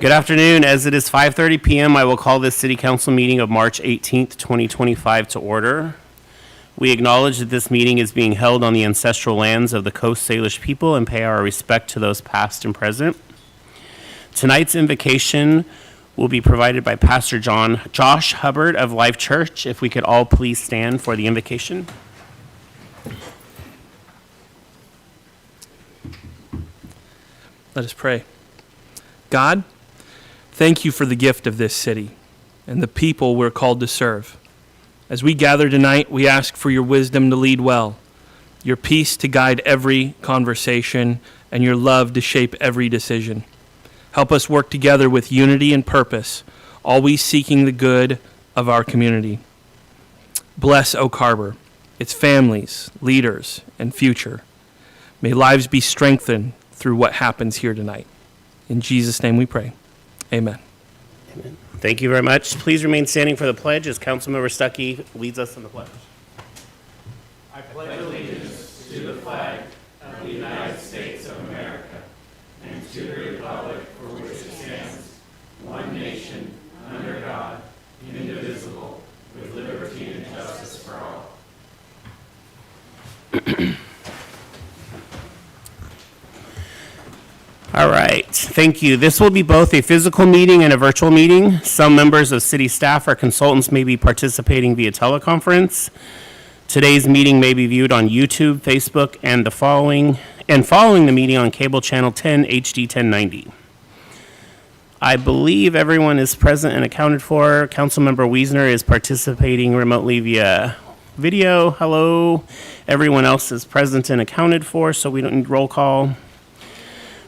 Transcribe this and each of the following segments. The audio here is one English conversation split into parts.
Good afternoon. As it is 5:30 p.m., I will call this City Council meeting of March 18th, 2025 to order. We acknowledge that this meeting is being held on the ancestral lands of the Coast Salish people and pay our respect to those past and present. Tonight's invocation will be provided by Pastor Josh Hubbard of Life Church. If we could all please stand for the invocation. Let us pray. God, thank you for the gift of this city and the people we're called to serve. As we gather tonight, we ask for your wisdom to lead well, your peace to guide every conversation, and your love to shape every decision. Help us work together with unity and purpose, always seeking the good of our community. Bless Oak Harbor, its families, leaders, and future. May lives be strengthened through what happens here tonight. In Jesus' name we pray. Amen. Amen. Thank you very much. Please remain standing for the pledge as Councilmember Stuckey leads us in the pledge. I pledge allegiance to the flag of the United States of America and to the republic for which it stands, one nation, under God, indivisible, with liberty and justice for all. All right, thank you. This will be both a physical meeting and a virtual meeting. Some members of city staff or consultants may be participating via teleconference. Today's meeting may be viewed on YouTube, Facebook, and following the meeting on cable channel 10 HD 1090. I believe everyone is present and accounted for. Councilmember Wiesner is participating remotely via video. Hello. Everyone else is present and accounted for, so we don't need roll call.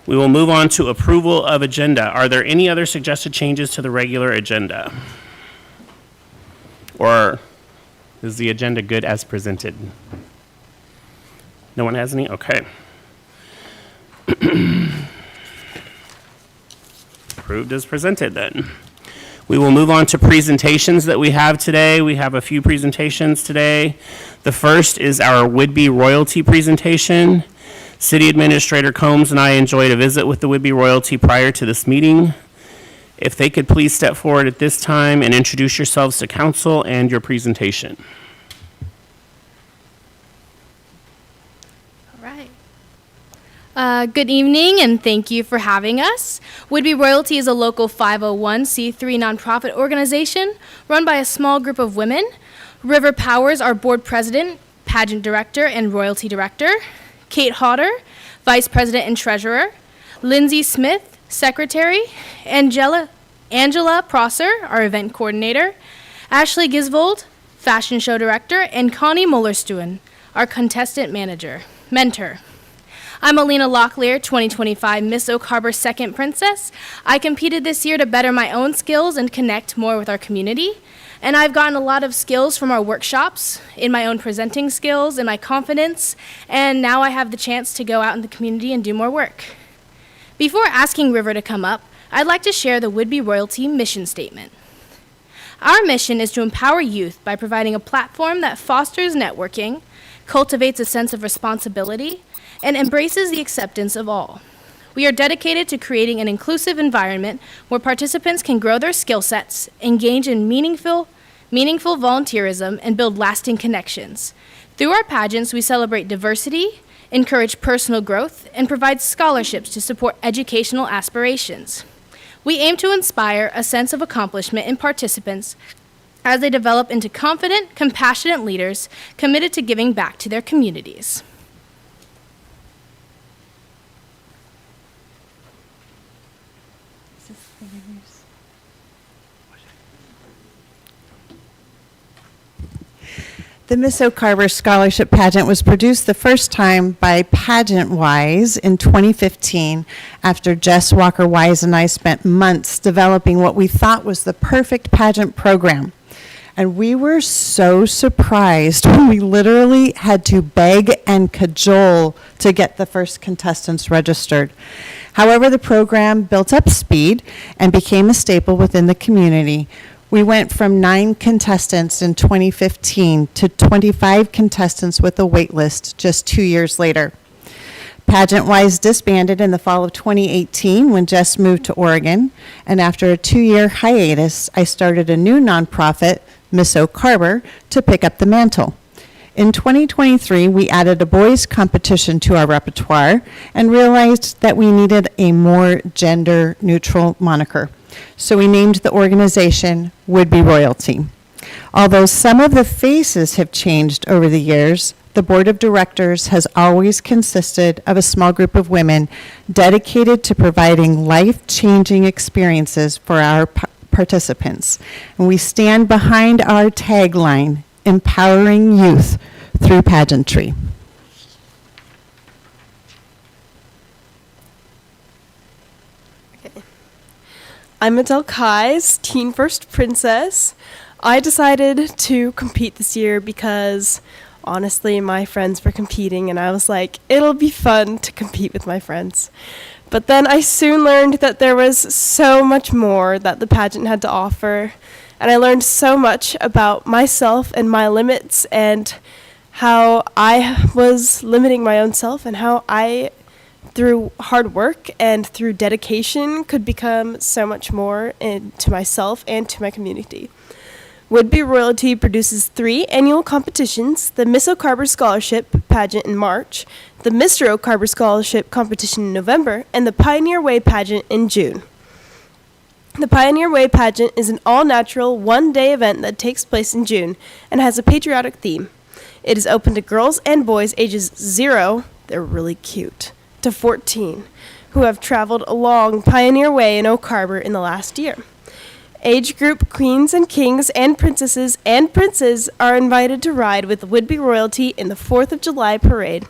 We will move on to approval of agenda. Are there any other suggested changes to the regular agenda? Or is the agenda good as presented? No one has any? Okay. Approved as presented then. We will move on to presentations that we have today. We have a few presentations today. The first is our Whidbey Royalty presentation. City Administrator Combs and I enjoyed a visit with the Whidbey Royalty prior to this meeting. If they could please step forward at this time and introduce yourselves to council and your presentation. All right. Good evening, and thank you for having us. Whidbey Royalty is a local 501c3 nonprofit organization run by a small group of women. River Powers, our board president, pageant director, and royalty director. Kate Hodder, Vice President and Treasurer, Lindsay Smith, Secretary, Angela Prosser, our Event Coordinator, Ashley Gisvold, Fashion Show Director, and Connie Mullerstuen, our Contestant Mentor. I'm Alina Locklear, 2025 Miss Oak Harbor Second Princess. I competed this year to better my own skills and connect more with our community. And I've gotten a lot of skills from our workshops in my own presenting skills and my confidence, and now I have the chance to go out in the community and do more work. Before asking River to come up, I'd like to share the Whidbey Royalty mission statement. Our mission is to empower youth by providing a platform that fosters networking, cultivates a sense of responsibility, and embraces the acceptance of all. We are dedicated to creating an inclusive environment where participants can grow their skill sets, engage in meaningful volunteerism, and build lasting connections. Through our pageants, we celebrate diversity, encourage personal growth, and provide scholarships to support educational aspirations. We aim to inspire a sense of accomplishment in participants as they develop into confident, compassionate leaders committed to giving back to their communities. The Miss Oak Harbor Scholarship Pageant was produced the first time by Pageant Wise in 2015 after Jess Walker Wise and I spent months developing what we thought was the perfect pageant program. And we were so surprised when we literally had to beg and cajole to get the first contestants registered. However, the program built up speed and became a staple within the community. We went from 9 contestants in 2015 to 25 contestants with a wait list just 2 years later. Pageant Wise disbanded in the fall of 2018 when Jess moved to Oregon, and after a 2-year hiatus, I started a new nonprofit, Miss Oak Harbor, to pick up the mantle. In 2023, we added a boys' competition to our repertoire and realized that we needed a more gender-neutral moniker. So we named the organization Would-Be Royalty. Although some of the faces have changed over the years, the board of directors has always consisted of a small group of women dedicated to providing life-changing experiences for our participants. And we stand behind our tagline, empowering youth through pageantry. I'm Adele Kai's Teen First Princess. I decided to compete this year because honestly my friends were competing and I was like, it'll be fun to compete with my friends. But then I soon learned that there was so much more that the pageant had to offer. And I learned so much about myself and my limits and how I was limiting my own self and how I, through hard work and through dedication, could become so much more to myself and to my community. Would-Be Royalty produces 3 annual competitions: the Miss Oak Harbor Scholarship Pageant in March, the Mr. Oak Harbor Scholarship Competition in November, and the Pioneer Way Pageant in June. The Pioneer Way pageant is an all-natural, one-day event that takes place in June and has a patriotic theme. It is open to girls and boys ages 0, they're really cute, to 14, who have traveled along Pioneer Way in Oak Harbor in the last year. Age group queens and kings and princesses and princes are invited to ride with Would-Be Royalty in the 4th of July parade.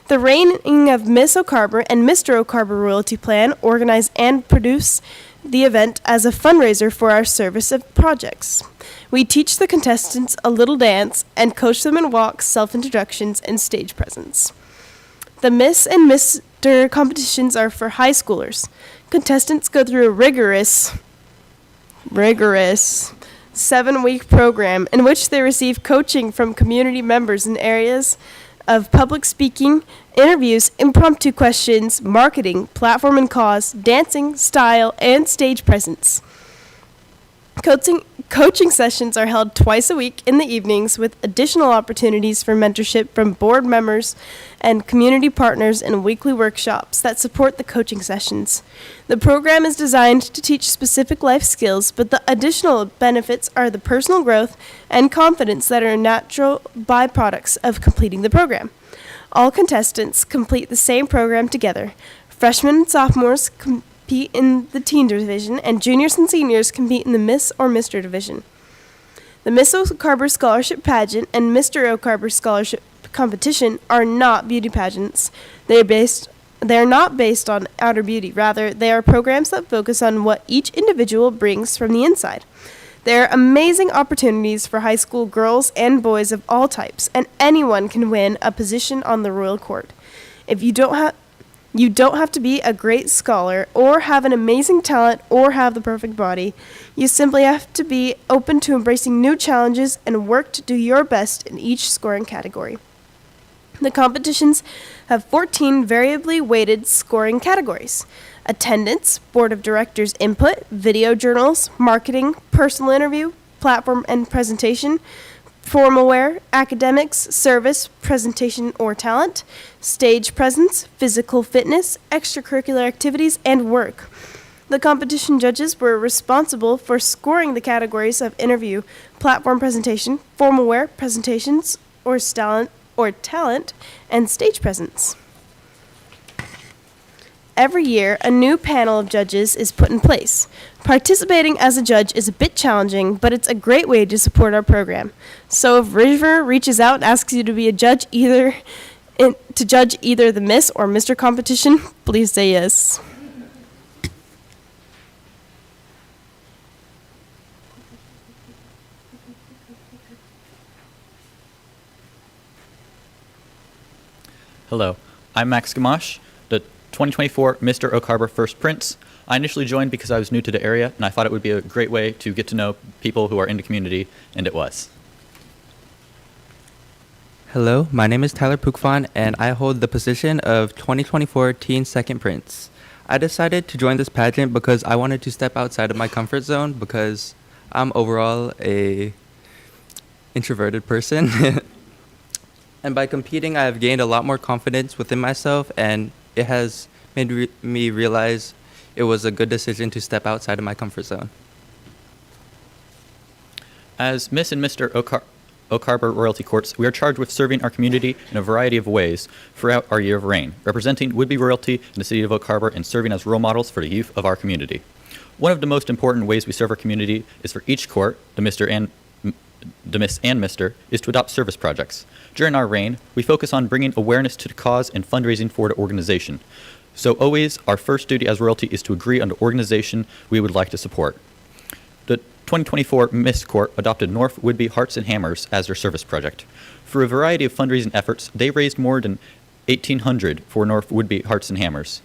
The reigning of Miss Oak Harbor and Mr. Oak Harbor Royalty Plan organize and produce the event as a fundraiser for our service of projects. We teach the contestants a little dance and coach them in walks, self-introductions, and stage presence. The Miss and Mr. competitions are for high schoolers. Contestants go through a rigorous 7-week program in which they receive coaching from community members in areas of public speaking, interviews, impromptu questions, marketing, platform and cause, dancing, style, and stage presence. Coaching sessions are held twice a week in the evenings with additional opportunities for mentorship from board members and community partners and weekly workshops that support the coaching sessions. The program is designed to teach specific life skills, but the additional benefits are the personal growth and confidence that are natural byproducts of completing the program. All contestants complete the same program together. Freshmen and sophomores compete in the teen division, and juniors and seniors compete in the Miss or Mr. division. The Miss Oak Harbor Scholarship Pageant and Mr. Oak Harbor Scholarship Competition are not beauty pageants. They are not based on outer beauty. Rather, they are programs that focus on what each individual brings from the inside. They are amazing opportunities for high school girls and boys of all types, and anyone can win a position on the royal court. If you don't have to be a great scholar or have an amazing talent or have the perfect body. You simply have to be open to embracing new challenges and work to do your best in each scoring category. The competitions have 14 variably weighted scoring categories: attendance, board of directors input, video journals, marketing, personal interview, platform and presentation, formal wear, academics, service, presentation or talent, stage presence, physical fitness, extracurricular activities, and work. The competition judges were responsible for scoring the categories of interview, platform presentation, formal wear, presentations, or talent, and stage presence. Every year, a new panel of judges is put in place. Participating as a judge is a bit challenging, but it's a great way to support our program. So if River reaches out and asks you to be a judge to judge either the Miss or Mr. competition, please say yes. Hello, I'm Max Gamache, the 2024 Mr. Oak Harbor First Prince. I initially joined because I was new to the area, and I thought it would be a great way to get to know people who are in the community, and it was. Hello, my name is Tyler Pukfan, and I hold the position of 2024 Teen Second Prince. I decided to join this pageant because I wanted to step outside of my comfort zone because I'm overall a introverted person. And by competing, I have gained a lot more confidence within myself, and it has made me realize it was a good decision to step outside of my comfort zone. As Miss and Mr. Oak Harbor Royalty Courts, we are charged with serving our community in a variety of ways throughout our year of reign, representing would-be royalty in the city of Oak Harbor and serving as role models for the youth of our community. One of the most important ways we serve our community is for each court, the Miss and Mr., is to adopt service projects. During our reign, we focus on bringing awareness to the cause and fundraising for the organization. So always, our first duty as royalty is to agree on the organization we would like to support. The 2024 Miss Court adopted North Woodby Hearts and Hammers as their service project. Through a variety of fundraising efforts, they raised more than $1,800 for North Woodby Hearts and Hammers.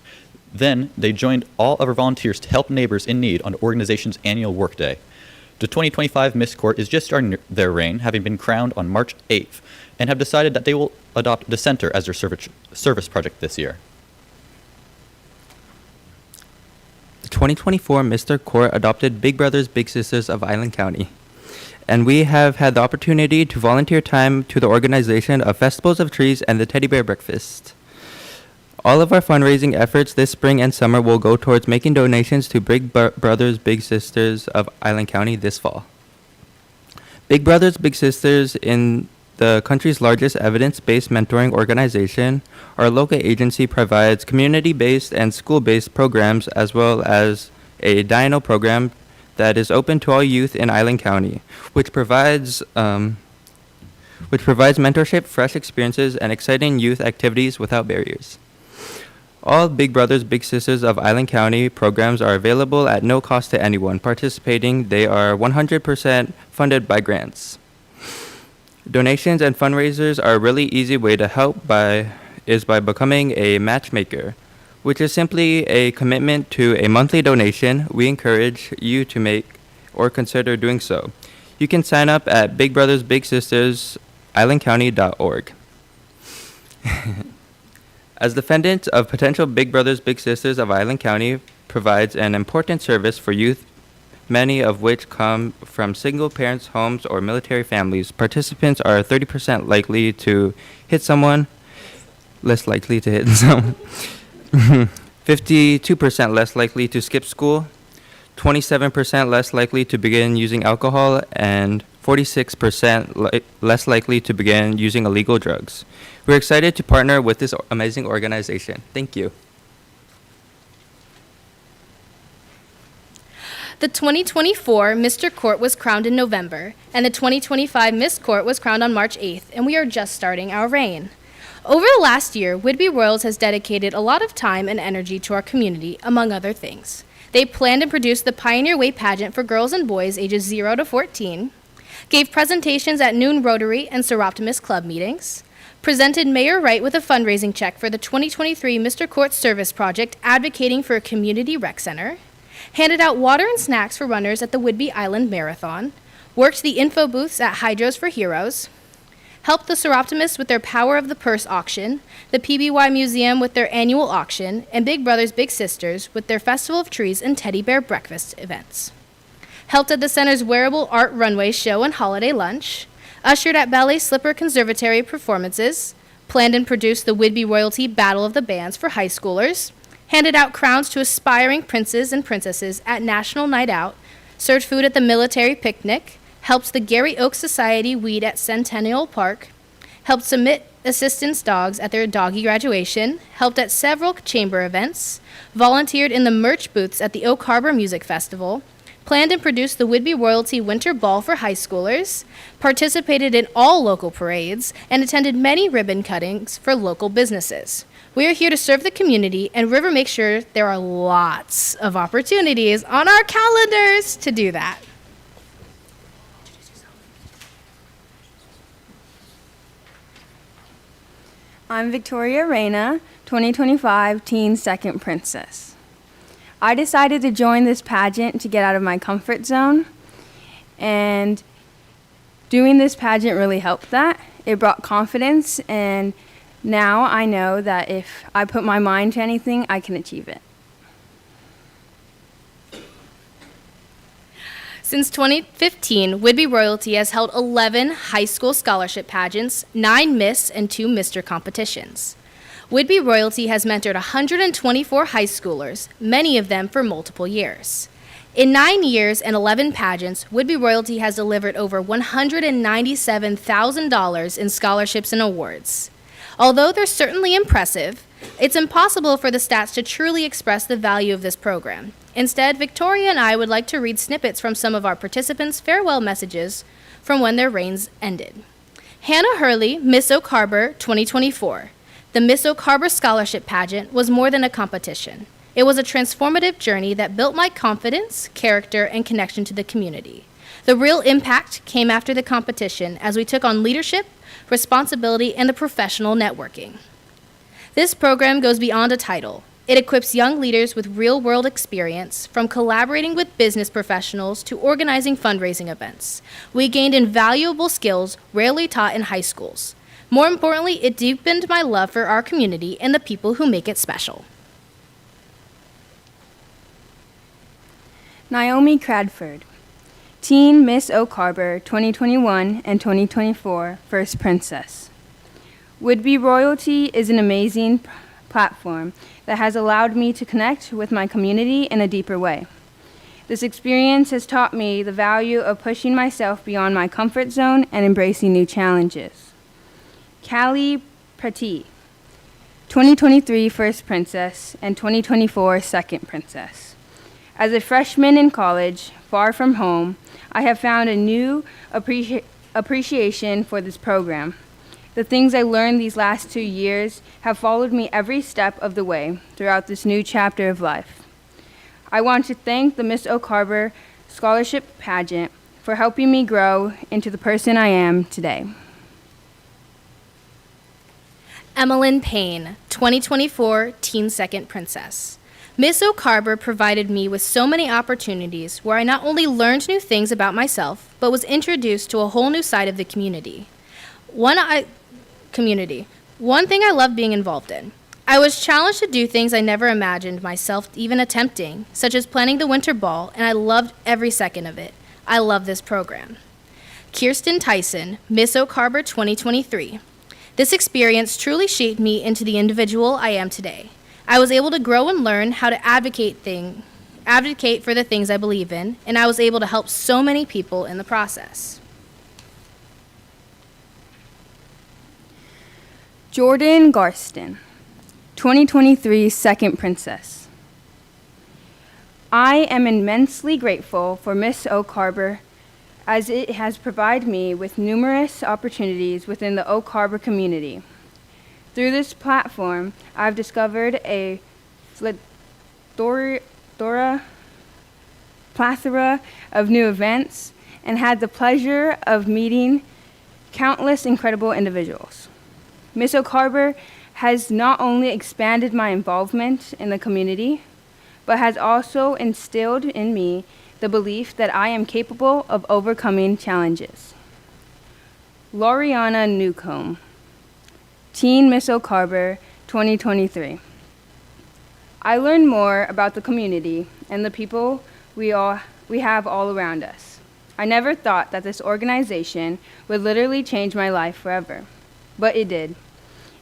Then, they joined all other volunteers to help neighbors in need on the organization's annual workday. The 2025 Miss Court is just starting their reign, having been crowned on March 8th, and have decided that they will adopt the Center as their service project this year. The 2024 Mr. Court adopted Big Brothers Big Sisters of Island County, and we have had the opportunity to volunteer time to the organization of Festivals of Trees and the Teddy Bear Breakfast. All of our fundraising efforts this spring and summer will go towards making donations to Big Brothers Big Sisters of Island County this fall. Big Brothers Big Sisters in the country's largest evidence-based mentoring organization. Our local agency provides community-based and school-based programs as well as a Dino program that is open to all youth in Island County, which provides mentorship, fresh experiences, and exciting youth activities without barriers. All Big Brothers Big Sisters of Island County programs are available at no cost to anyone participating. They are 100% funded by grants. Donations and fundraisers are a really easy way to help by becoming a matchmaker, which is simply a commitment to a monthly donation. We encourage you to make or consider doing so. You can sign up at bigbrothersbigsistersislandcounty.org. As defendant of potential Big Brothers Big Sisters of Island County provides an important service for youth, many of which come from single parents' homes or military families. Participants are 30% likely to hit someone, less likely to hit someone, 52% less likely to skip school, 27% less likely to begin using alcohol, and 46% less likely to begin using illegal drugs. We're excited to partner with this amazing organization. Thank you. The 2024 Mr. Court was crowned in November, and the 2025 Miss Court was crowned on March 8th, and we are just starting our reign. Over the last year, Whidbey Royals has dedicated a lot of time and energy to our community, among other things. They planned and produced the Pioneer Way pageant for girls and boys ages 0 to 14, gave presentations at noon Rotary and Seroptimus Club meetings, presented Mayor Wright with a fundraising check for the 2023 Mr. Court Service Project advocating for a community rec center, handed out water and snacks for runners at the Whidbey Island Marathon, worked the info booths at Hydros for Heroes, helped the Seroptimists with their Power of the Purse auction, the PBY Museum with their annual auction, and Big Brothers Big Sisters with their Festival of Trees and Teddy Bear Breakfast events. Helped at the center's wearable art runway show and holiday lunch, ushered at Ballet Slipper Conservatory performances, planned and produced the Whidbey Royalty Battle of the Bands for high schoolers, handed out crowns to aspiring princes and princesses at National Night Out, served food at the military picnic, helped the Gary Oaks Society weed at Centennial Park, helped submit assistance dogs at their doggy graduation, helped at several chamber events, volunteered in the merch booths at the Oak Harbor Music Festival, planned and produced the Whidbey Royalty Winter Ball for high schoolers, participated in all local parades, and attended many ribbon cuttings for local businesses. We are here to serve the community, and River makes sure there are lots of opportunities on our calendars to do that. I'm Victoria Reyna, 2025 Teen Second Princess. I decided to join this pageant to get out of my comfort zone, and doing this pageant really helped that. It brought confidence, and now I know that if I put my mind to anything, I can achieve it. Since 2015, Whidbey Royalty has held 11 high school scholarship pageants, 9 Miss and 2 Mr. competitions. Whidbey Royalty has mentored 124 high schoolers, many of them for multiple years. In 9 years and 11 pageants, Whidbey Royalty has delivered over $197,000 in scholarships and awards. Although they're certainly impressive, it's impossible for the stats to truly express the value of this program. Instead, Victoria and I would like to read snippets from some of our participants' farewell messages from when their reigns ended. Hannah Hurley, Miss Oak Harbor 2024. The Miss Oak Harbor Scholarship Pageant was more than a competition. It was a transformative journey that built my confidence, character, and connection to the community. The real impact came after the competition as we took on leadership, responsibility, and the professional networking. This program goes beyond a title. It equips young leaders with real-world experience, from collaborating with business professionals to organizing fundraising events. We gained invaluable skills rarely taught in high schools. More importantly, it deepened my love for our community and the people who make it special. Naomi Cradford, Teen Miss Oak Harbor 2021 and 2024 First Princess. Whidbey Royalty is an amazing platform that has allowed me to connect with my community in a deeper way. This experience has taught me the value of pushing myself beyond my comfort zone and embracing new challenges. Callie Petit, 2023 First Princess and 2024 Second Princess. As a freshman in college, far from home, I have found a new appreciation for this program. The things I learned these last 2 years have followed me every step of the way throughout this new chapter of life. I want to thank the Miss Oak Harbor Scholarship Pageant for helping me grow into the person I am today. Emmeline Payne, 2024 Teen Second Princess. Miss Oak Harbor provided me with so many opportunities where I not only learned new things about myself, but was introduced to a whole new side of the community. One thing I love being involved in. I was challenged to do things I never imagined myself even attempting, such as planning the winter ball, and I loved every second of it. I love this program. Kirsten Tyson, Miss Oak Harbor 2023. This experience truly shaped me into the individual I am today. I was able to grow and learn how to advocate for the things I believe in, and I was able to help so many people in the process. Jordan Garston, 2023 Second Princess. I am immensely grateful for Miss Oak Harbor, as it has provided me with numerous opportunities within the Oak Harbor community. Through this platform, I've discovered a plethora of new events and had the pleasure of meeting countless incredible individuals. Miss Oak Harbor has not only expanded my involvement in the community, but has also instilled in me the belief that I am capable of overcoming challenges. Lauriana Newcomb, Teen Miss Oak Harbor 2023. I learned more about the community and the people we have all around us. I never thought that this organization would literally change my life forever, but it did.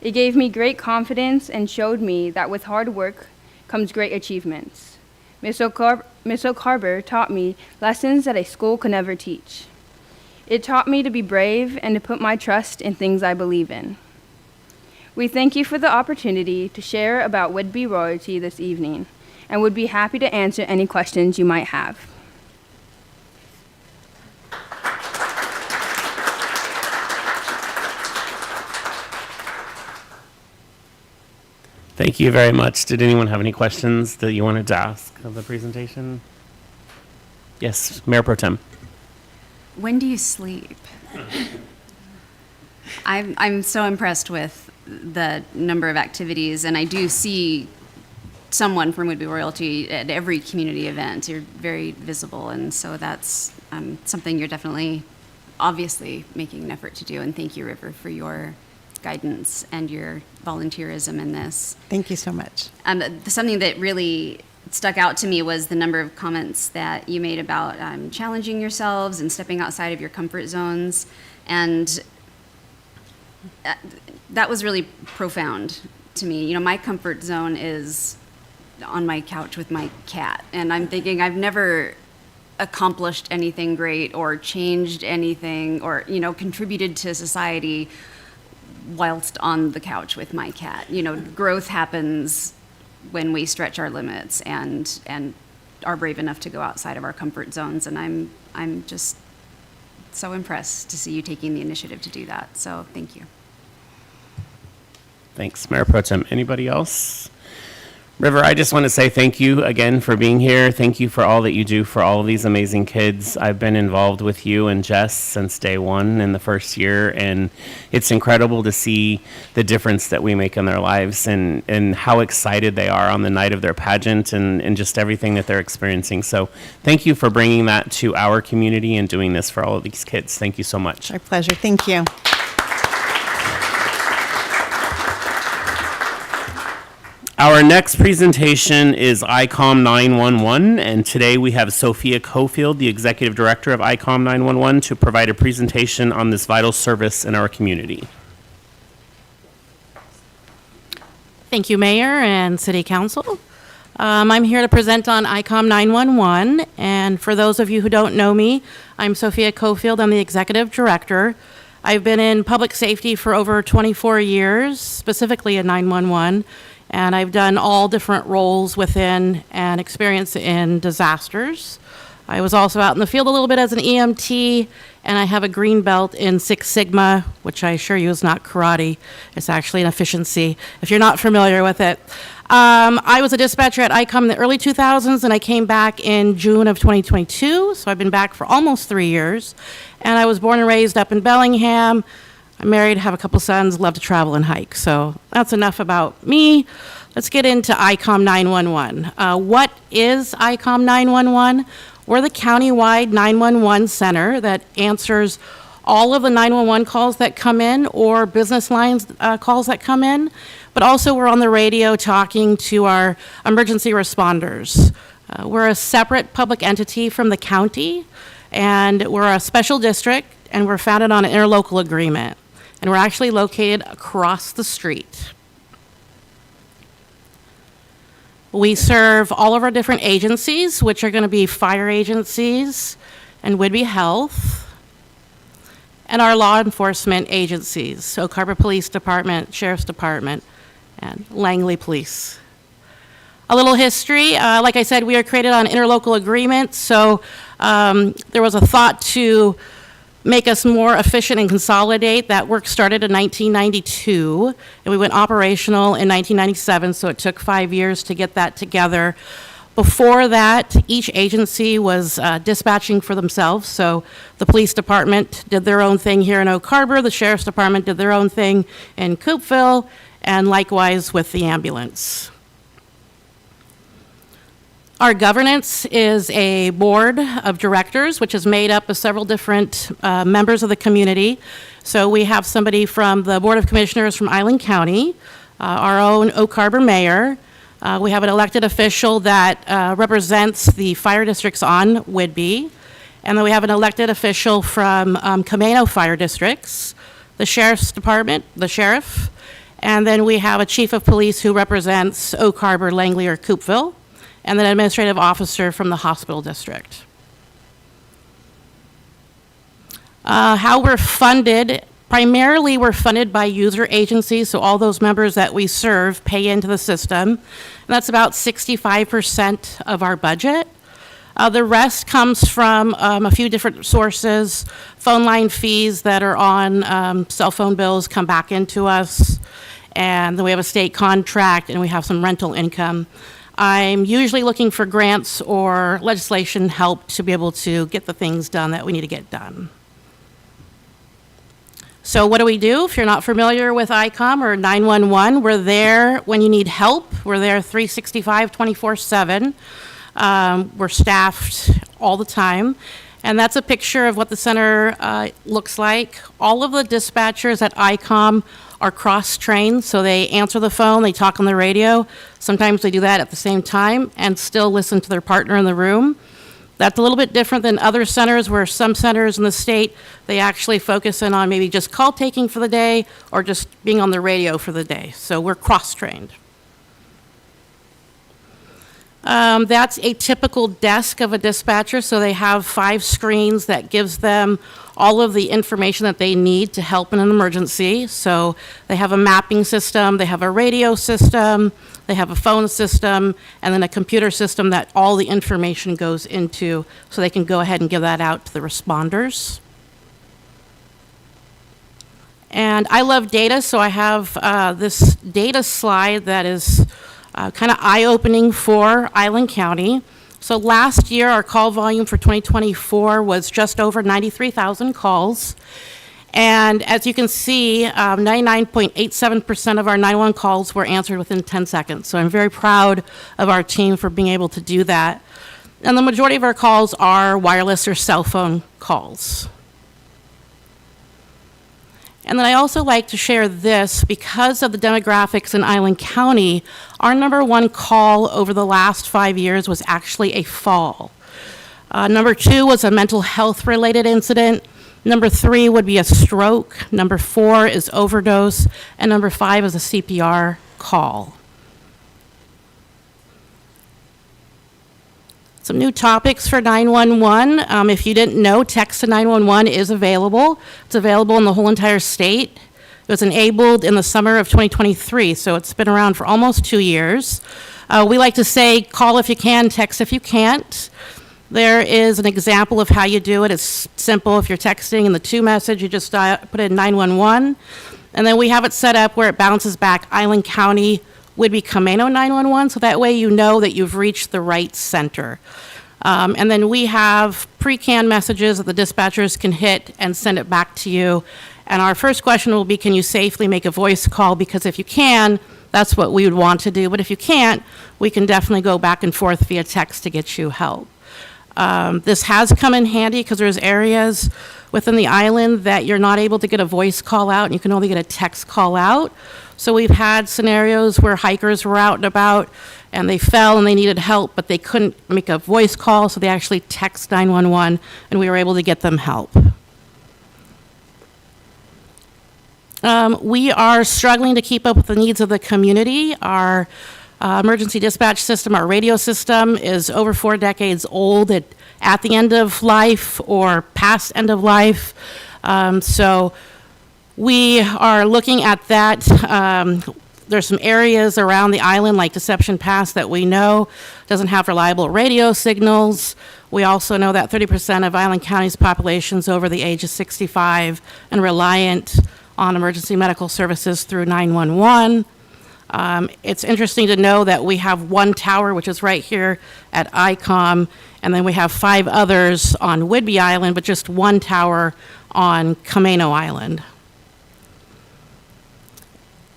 It gave me great confidence and showed me that with hard work comes great achievements. Miss Oak Harbor taught me lessons that a school could never teach. It taught me to be brave and to put my trust in things I believe in. We thank you for the opportunity to share about Whidbey Royalty this evening and would be happy to answer any questions you might have. Thank you very much. Did anyone have any questions that you wanted to ask of the presentation? Yes, Mayor Pro Tem. When do you sleep? I'm so impressed with the number of activities, and I do see someone from Whidbey Royalty at every community event. You're very visible, and so that's something you're definitely obviously making an effort to do. And thank you, River, for your guidance and your volunteerism in this. Thank you so much. Something that really stuck out to me was the number of comments that you made about challenging yourselves and stepping outside of your comfort zones. And that was really profound to me. You know, my comfort zone is on my couch with my cat. And I'm thinking I've never accomplished anything great or changed anything or, you know, contributed to society whilst on the couch with my cat. You know, growth happens when we stretch our limits and are brave enough to go outside of our comfort zones. And I'm just so impressed to see you taking the initiative to do that. So thank you. Thanks, Mayor Pro Tem. Anybody else? River, I just want to say thank you again for being here. Thank you for all that you do for all of these amazing kids. I've been involved with you and Jess since day one in the first year, and it's incredible to see the difference that we make in their lives and how excited they are on the night of their pageant and just everything that they're experiencing. So thank you for bringing that to our community and doing this for all of these kids. Thank you so much. Our pleasure. Thank you. Our next presentation is ICOM 911, and today we have Sophia Cofield, the Executive Director of ICOM 911, to provide a presentation on this vital service in our community. Thank you, Mayor and City Council. I'm here to present on ICOM 911, and for those of you who don't know me, I'm Sophia Cofield. I'm the Executive Director. I've been in public safety for over 24 years, specifically in 911, and I've done all different roles within and experience in disasters. I was also out in the field a little bit as an EMT, and I have a green belt in Six Sigma, which I assure you is not karate. It's actually an efficiency, if you're not familiar with it. I was a dispatcher at ICOM in the early 2000s, and I came back in June of 2022, so I've been back for almost 3 years. And I was born and raised up in Bellingham. I'm married, have a couple sons, love to travel and hike. So that's enough about me. Let's get into ICOM 911. What is ICOM 911? We're the countywide 911 center that answers all of the 911 calls that come in or business lines calls that come in, but also we're on the radio talking to our emergency responders. We're a separate public entity from the county, and we're a special district, and we're founded on an interlocal agreement. And we're actually located across the street. We serve all of our different agencies, which are going to be fire agencies and Whidbey Health, and our law enforcement agencies, so Carver Police Department, Sheriff's Department, and Langley Police. A little history, like I said, we are created on interlocal agreements, so there was a thought to make us more efficient and consolidate. That work started in 1992, and we went operational in 1997, so it took 5 years to get that together. Before that, each agency was dispatching for themselves, so the police department did their own thing here in Oak Harbor, the sheriff's department did their own thing in Coopville, and likewise with the ambulance. Our governance is a board of directors, which is made up of several different members of the community. So we have somebody from the Board of Commissioners from Island County, our own Oak Harbor mayor. We have an elected official that represents the fire districts on Whidbey. And then we have an elected official from Camano Fire Districts, the Sheriff's Department, the sheriff. And then we have a chief of police who represents Oak Harbor, Langley, or Coopville, and an administrative officer from the hospital district. How we're funded, primarily we're funded by user agencies, so all those members that we serve pay into the system. And that's about 65% of our budget. The rest comes from a few different sources. Phone line fees that are on cell phone bills come back into us. And then we have a state contract, and we have some rental income. I'm usually looking for grants or legislation help to be able to get the things done that we need to get done. So what do we do? If you're not familiar with ICOM or 911, we're there when you need help. We're there 365, 24/7. We're staffed all the time. And that's a picture of what the center looks like. All of the dispatchers at ICOM are cross-trained, so they answer the phone, they talk on the radio. Sometimes they do that at the same time and still listen to their partner in the room. That's a little bit different than other centers, where some centers in the state, they actually focus in on maybe just call taking for the day or just being on the radio for the day. So we're cross-trained. That's a typical desk of a dispatcher. So they have 5 screens that gives them all of the information that they need to help in an emergency. So they have a mapping system, they have a radio system, they have a phone system, and then a computer system that all the information goes into, so they can go ahead and give that out to the responders. And I love data, so I have this data slide that is kind of eye-opening for Island County. So last year, our call volume for 2024 was just over 93,000 calls. And as you can see, 99.87% of our 911 calls were answered within 10 seconds. So I'm very proud of our team for being able to do that. And the majority of our calls are wireless or cell phone calls. And then I also like to share this, because of the demographics in Island County, our #1 call over the last 5 years was actually a fall. Number 2 was a mental health related incident. Number 3 would be a stroke. Number 4 is overdose. And number 5 is a CPR call. Some new topics for 911. If you didn't know, text to 911 is available. It's available in the whole entire state. It was enabled in the summer of 2023, so it's been around for almost 2 years. We like to say, call if you can, text if you can't. There is an example of how you do it. It's simple. If you're texting in the to message, you just put in 911. And then we have it set up where it bounces back Island County would be Camino 911, so that way you know that you've reached the right center. And then we have pre-canned messages that the dispatchers can hit and send it back to you. And our first question will be, can you safely make a voice call? Because if you can, that's what we would want to do. But if you can't, we can definitely go back and forth via text to get you help. This has come in handy because there's areas within the island that you're not able to get a voice call out and you can only get a text call out. So we've had scenarios where hikers were out and about and they fell and they needed help, but they couldn't make a voice call, so they actually text 911 and we were able to get them help. We are struggling to keep up with the needs of the community. Our emergency dispatch system, our radio system, is over 4 decades old, at the end of life or past end of life. So we are looking at that. There's some areas around the island, like Deception Pass, that we know doesn't have reliable radio signals. We also know that 30% of Island County's population is over the age of 65 and reliant on emergency medical services through 911. It's interesting to know that we have 1 tower, which is right here at ICOM, and then we have 5 others on Whidbey Island, but just 1 tower on Camino Island.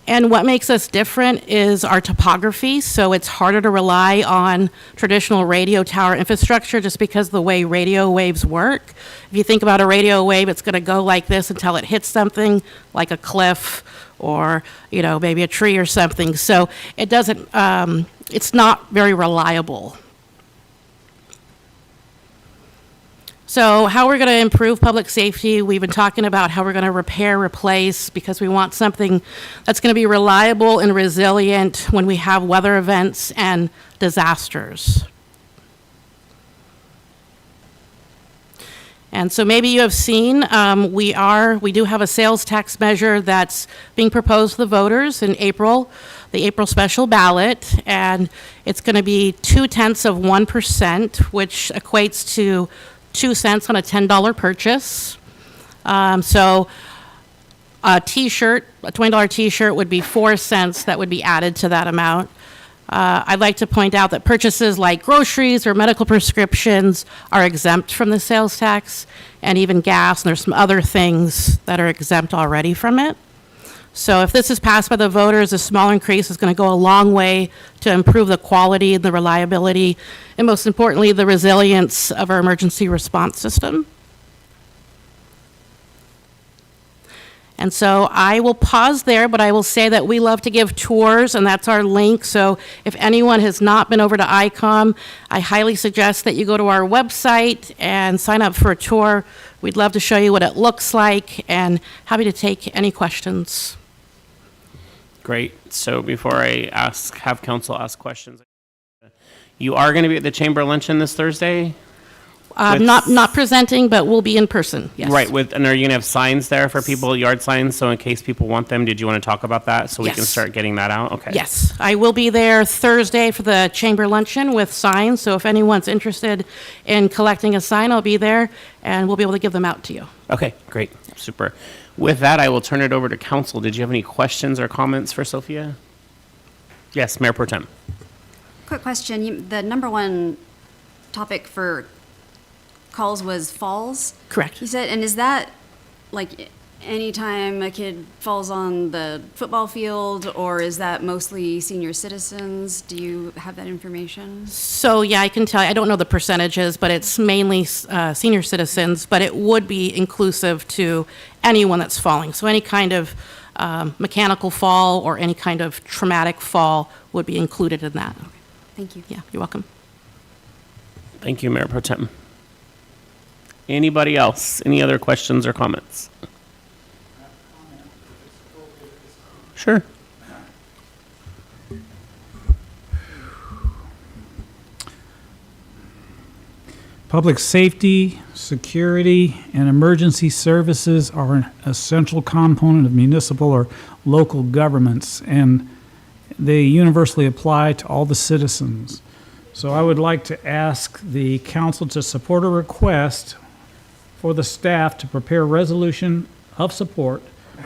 And what makes us different is our topography, so it's harder to rely on traditional radio tower infrastructure just because of the way radio waves work. If you think about a radio wave, it's going to go like this until it hits something like a cliff or, you know, maybe a tree or something. So it doesn't, it's not very reliable. So how we're going to improve public safety, we've been talking about how we're going to repair, replace, because we want something that's going to be reliable and resilient when we have weather events and disasters. And so maybe you have seen, we do have a sales tax measure that's being proposed to the voters in April, the April special ballot, and it's going to be 0.2%, which equates to 2 cents on a $10 purchase. So a t-shirt, a $20 t-shirt would be 4 cents that would be added to that amount. I'd like to point out that purchases like groceries or medical prescriptions are exempt from the sales tax, and even gas, and there's some other things that are exempt already from it. So if this is passed by the voters, a small increase is going to go a long way to improve the quality and the reliability, and most importantly, the resilience of our emergency response system. And so I will pause there, but I will say that we love to give tours, and that's our link. So if anyone has not been over to ICOM, I highly suggest that you go to our website and sign up for a tour. We'd love to show you what it looks like, and happy to take any questions. Great. So before I have council ask questions, you are going to be at the chamber luncheon this Thursday? With- Not presenting, but we'll be in person, yes. Right, and are you going to have signs there for people, yard signs, so in case people want them? Did you want to talk about that so we can Yes. start getting that out? Okay. Yes, I will be there Thursday for the chamber luncheon with signs, so if anyone's interested in collecting a sign, I'll be there, and we'll be able to give them out to you. Okay, great, super. With that, I will turn it over to council. Did you have any questions or comments for Sophia? Yes, Mayor Pro Tem. Quick question. The number one topic for calls was falls? Correct. You said, and is that like anytime a kid falls on the football field, or is that mostly senior citizens? Do you have that information? So, yeah, I can tell you, I don't know the percentages, but it's mainly senior citizens, but it would be inclusive to anyone that's falling. So any kind of mechanical fall or any kind of traumatic fall would be included in that. Thank you. Yeah, you're welcome. Thank you, Mayor Pro Tem. Anybody else? Any other questions or comments? Sure. Public safety, security, and emergency services are an essential component of municipal or local governments, and they universally apply to all the citizens. So I would like to ask the council to support a request for the staff to prepare a resolution of support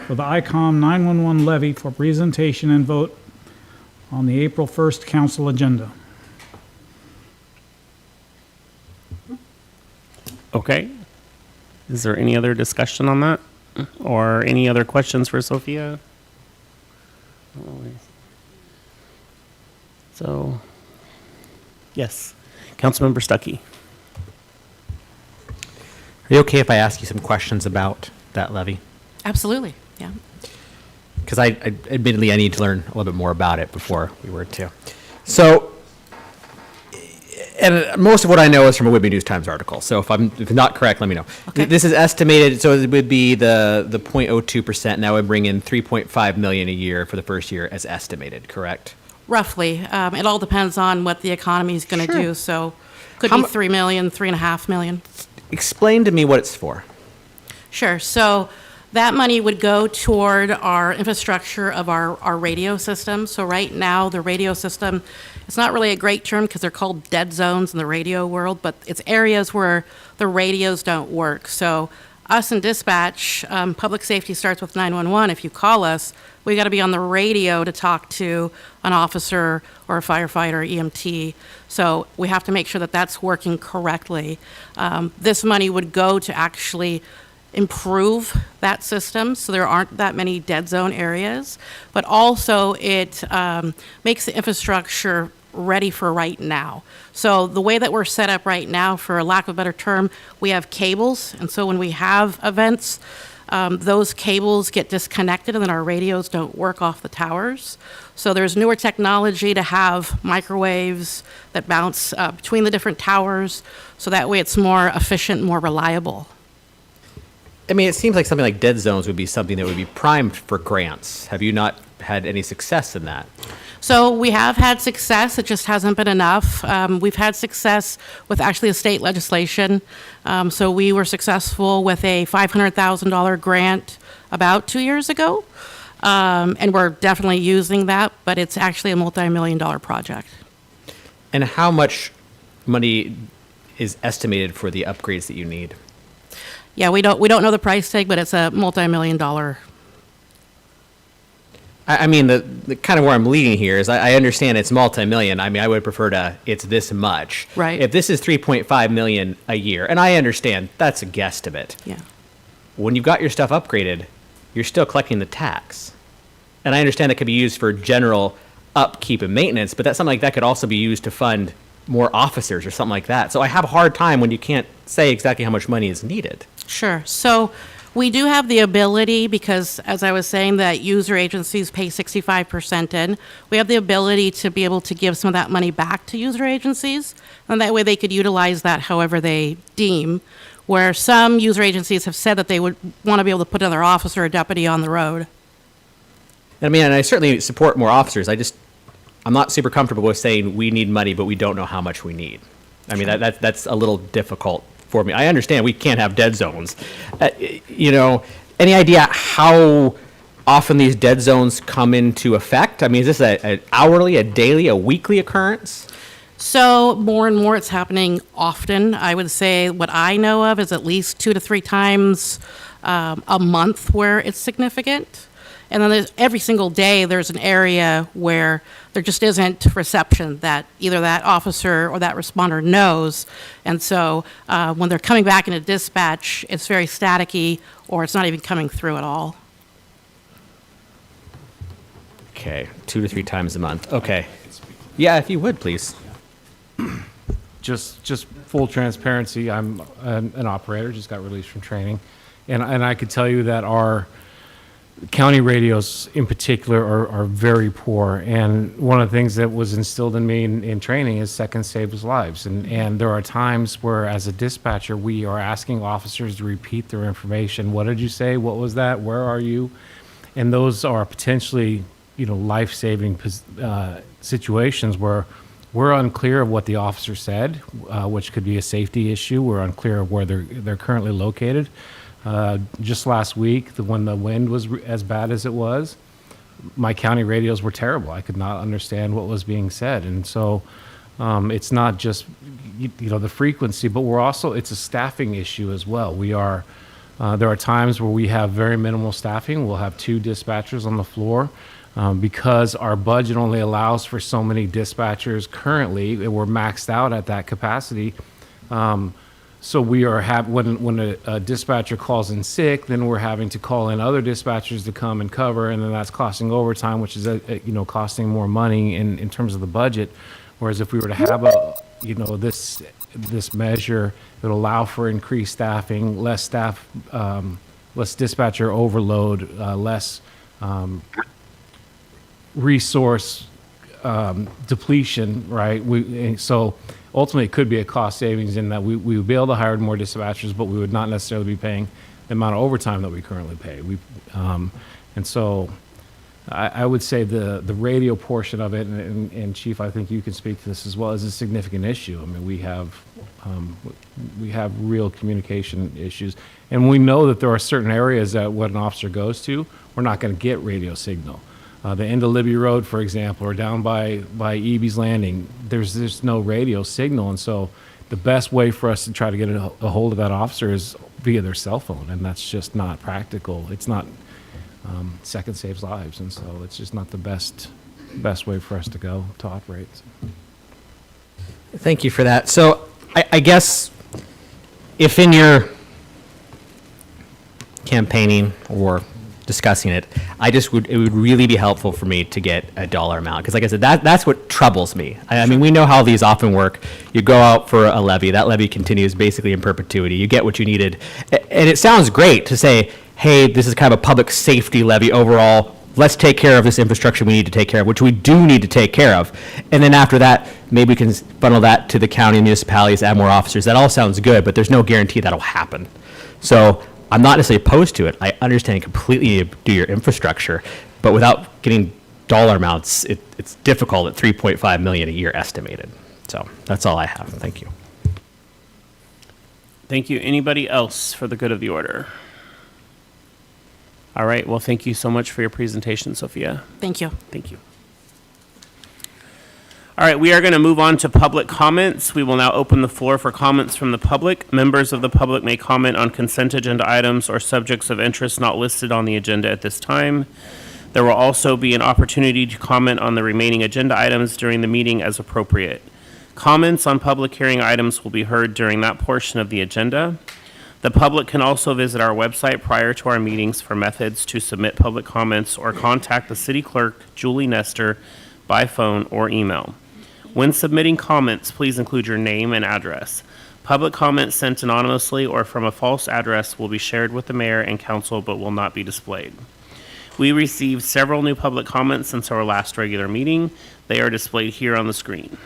for the ICOM 911 levy for presentation and vote on the April 1st council agenda. Okay. Is there any other discussion on that? Or any other questions for Sophia? So, yes. Councilmember Stuckey. Are you okay if I ask you some questions about that levy? Absolutely, yeah. Because I admittedly, I need to learn a little bit more about it before we were to. So, and most of what I know is from a Whitby News Times article. So if it's not correct, let me know. Okay. This is estimated, so it would be the 0.02%, and that would bring in $3.5 million a year for the first year as estimated, correct? Roughly. It all depends on what the economy is going to Sure. do, so could How be mu- 3 million, 3.5 million. Explain to me what it's for. Sure. So that money would go toward our infrastructure of our radio system. So right now, the radio system, it's not really a great term because they're called dead zones in the radio world, but it's areas where the radios don't work. So us in dispatch, public safety starts with 911. If you call us, we got to be on the radio to talk to an officer or a firefighter or EMT. So we have to make sure that that's working correctly. This money would go to actually improve that system so there aren't that many dead zone areas, but also it makes the infrastructure ready for right now. So the way that we're set up right now, for lack of a better term, we have cables, and so when we have events, those cables get disconnected and then our radios don't work off the towers. So there's newer technology to have microwaves that bounce between the different towers, so that way it's more efficient, more reliable. I mean, it seems like something like dead zones would be something that would be primed for grants. Have you not had any success in that? So we have had success, it just hasn't been enough. We've had success with actually a state legislation. So we were successful with a $500,000 grant about 2 years ago. And we're definitely using that, but it's actually a multi-million-dollar project. And how much money is estimated for the upgrades that you need? Yeah, we don't know the price tag, but it's a multi-million-dollar. I mean, the kind of where I'm leading here is I understand it's multi-million. I mean, I would prefer it's this much. Right. If this is $3.5 million a year, and I understand that's a guesstimate. Yeah. When you've got your stuff upgraded, you're still collecting the tax. And I understand that could be used for general upkeep and maintenance, but that something like that could also be used to fund more officers or something like that. So I have a hard time when you can't say exactly how much money is needed. Sure. So we do have the ability, because as I was saying, that user agencies pay 65% in, we have the ability to be able to give some of that money back to user agencies, and that way they could utilize that however they deem, where some user agencies have said that they would want to be able to put another officer or deputy on the road. I mean, and I certainly support more officers. I'm not super comfortable with saying we need money, but we don't know how much we need. I mean, that's a little difficult for me. I understand we can't have dead zones. Any idea how often these dead zones come into effect? I mean, is this an hourly, a daily, a weekly occurrence? So more and more it's happening often. I would say what I know of is at least 2 to 3 times a month where it's significant. And then every single day there's an area where there just isn't reception that either that officer or that responder knows. And so when they're coming back into dispatch, it's very staticky or it's not even coming through at all. Okay, 2 to 3 times a month. Okay. Yeah, if you would, please. Just full transparency, I'm an operator, just got released from training. And I could tell you that our county radios in particular are very poor. And one of the things that was instilled in me in training is seconds saves lives. And there are times where, as a dispatcher, we are asking officers to repeat their information. What did you say? What was that? Where are you? And those are potentially, life-saving situations where we're unclear of what the officer said, which could be a safety issue. We're unclear of where they're currently located. Just last week, when the wind was as bad as it was, my county radios were terrible. I could not understand what was being said. And so it's not just, the frequency, but it's a staffing issue as well. There are times where we have very minimal staffing. We'll have 2 dispatchers on the floor. Because our budget only allows for so many dispatchers currently, we're maxed out at that capacity. So we are when a dispatcher calls in sick, then we're having to call in other dispatchers to come and cover, and then that's costing overtime, which is costing more money in terms of the budget. Whereas if we were to have this measure that will allow for increased staffing, less staff, less dispatcher overload, less resource depletion, right? So ultimately, it could be a cost savings in that we would be able to hire more dispatchers, but we would not necessarily be paying the amount of overtime that we currently pay. And so I would say the radio portion of it, and Chief, I think you can speak to this as well, is a significant issue. I mean, we have real communication issues, and we know that there are certain areas that when an officer goes to, we're not going to get radio signal. The end of Libby Road, for example, or down by Eby's Landing, there's no radio signal. And so the best way for us to try to get a hold of that officer is via their cell phone. And that's just not practical. It's not, second saves lives. And so it's just not the best way for us to go to operate. Thank you for that. So I guess if in your campaigning or discussing it, it would really be helpful for me to get a dollar amount. Because like I said, that's what troubles me. I mean, we know how these often work. You go out for a levy. That levy continues basically in perpetuity. You get what you needed. And it sounds great to say, hey, this is kind of a public safety levy overall. Let's take care of this infrastructure we need to take care of, which we do need to take care of. And then after that, maybe we can funnel that to the county municipalities, add more officers. That all sounds good, but there's no guarantee that'll happen. So I'm not necessarily opposed to it. I understand completely do your infrastructure, but without getting dollar amounts, it's difficult at $3.5 million a year estimated. So that's all I have. Thank you. Thank you. Anybody else for the good of the order? All right. Well, thank you so much for your presentation, Sophia. Thank you. Thank you. All right, we are going to move on to public comments. We will now open the floor for comments from the public. Members of the public may comment on consent agenda items or subjects of interest not listed on the agenda at this time. There will also be an opportunity to comment on the remaining agenda items during the meeting as appropriate. Comments on public hearing items will be heard during that portion of the agenda. The public can also visit our website prior to our meetings for methods to submit public comments or contact the city clerk, Julie Nestor, by phone or email. When submitting comments, please include your name and address. Public comments sent anonymously or from a false address will be shared with the mayor and council but will not be displayed. We received several new public comments since our last regular meeting. They are displayed here on the screen.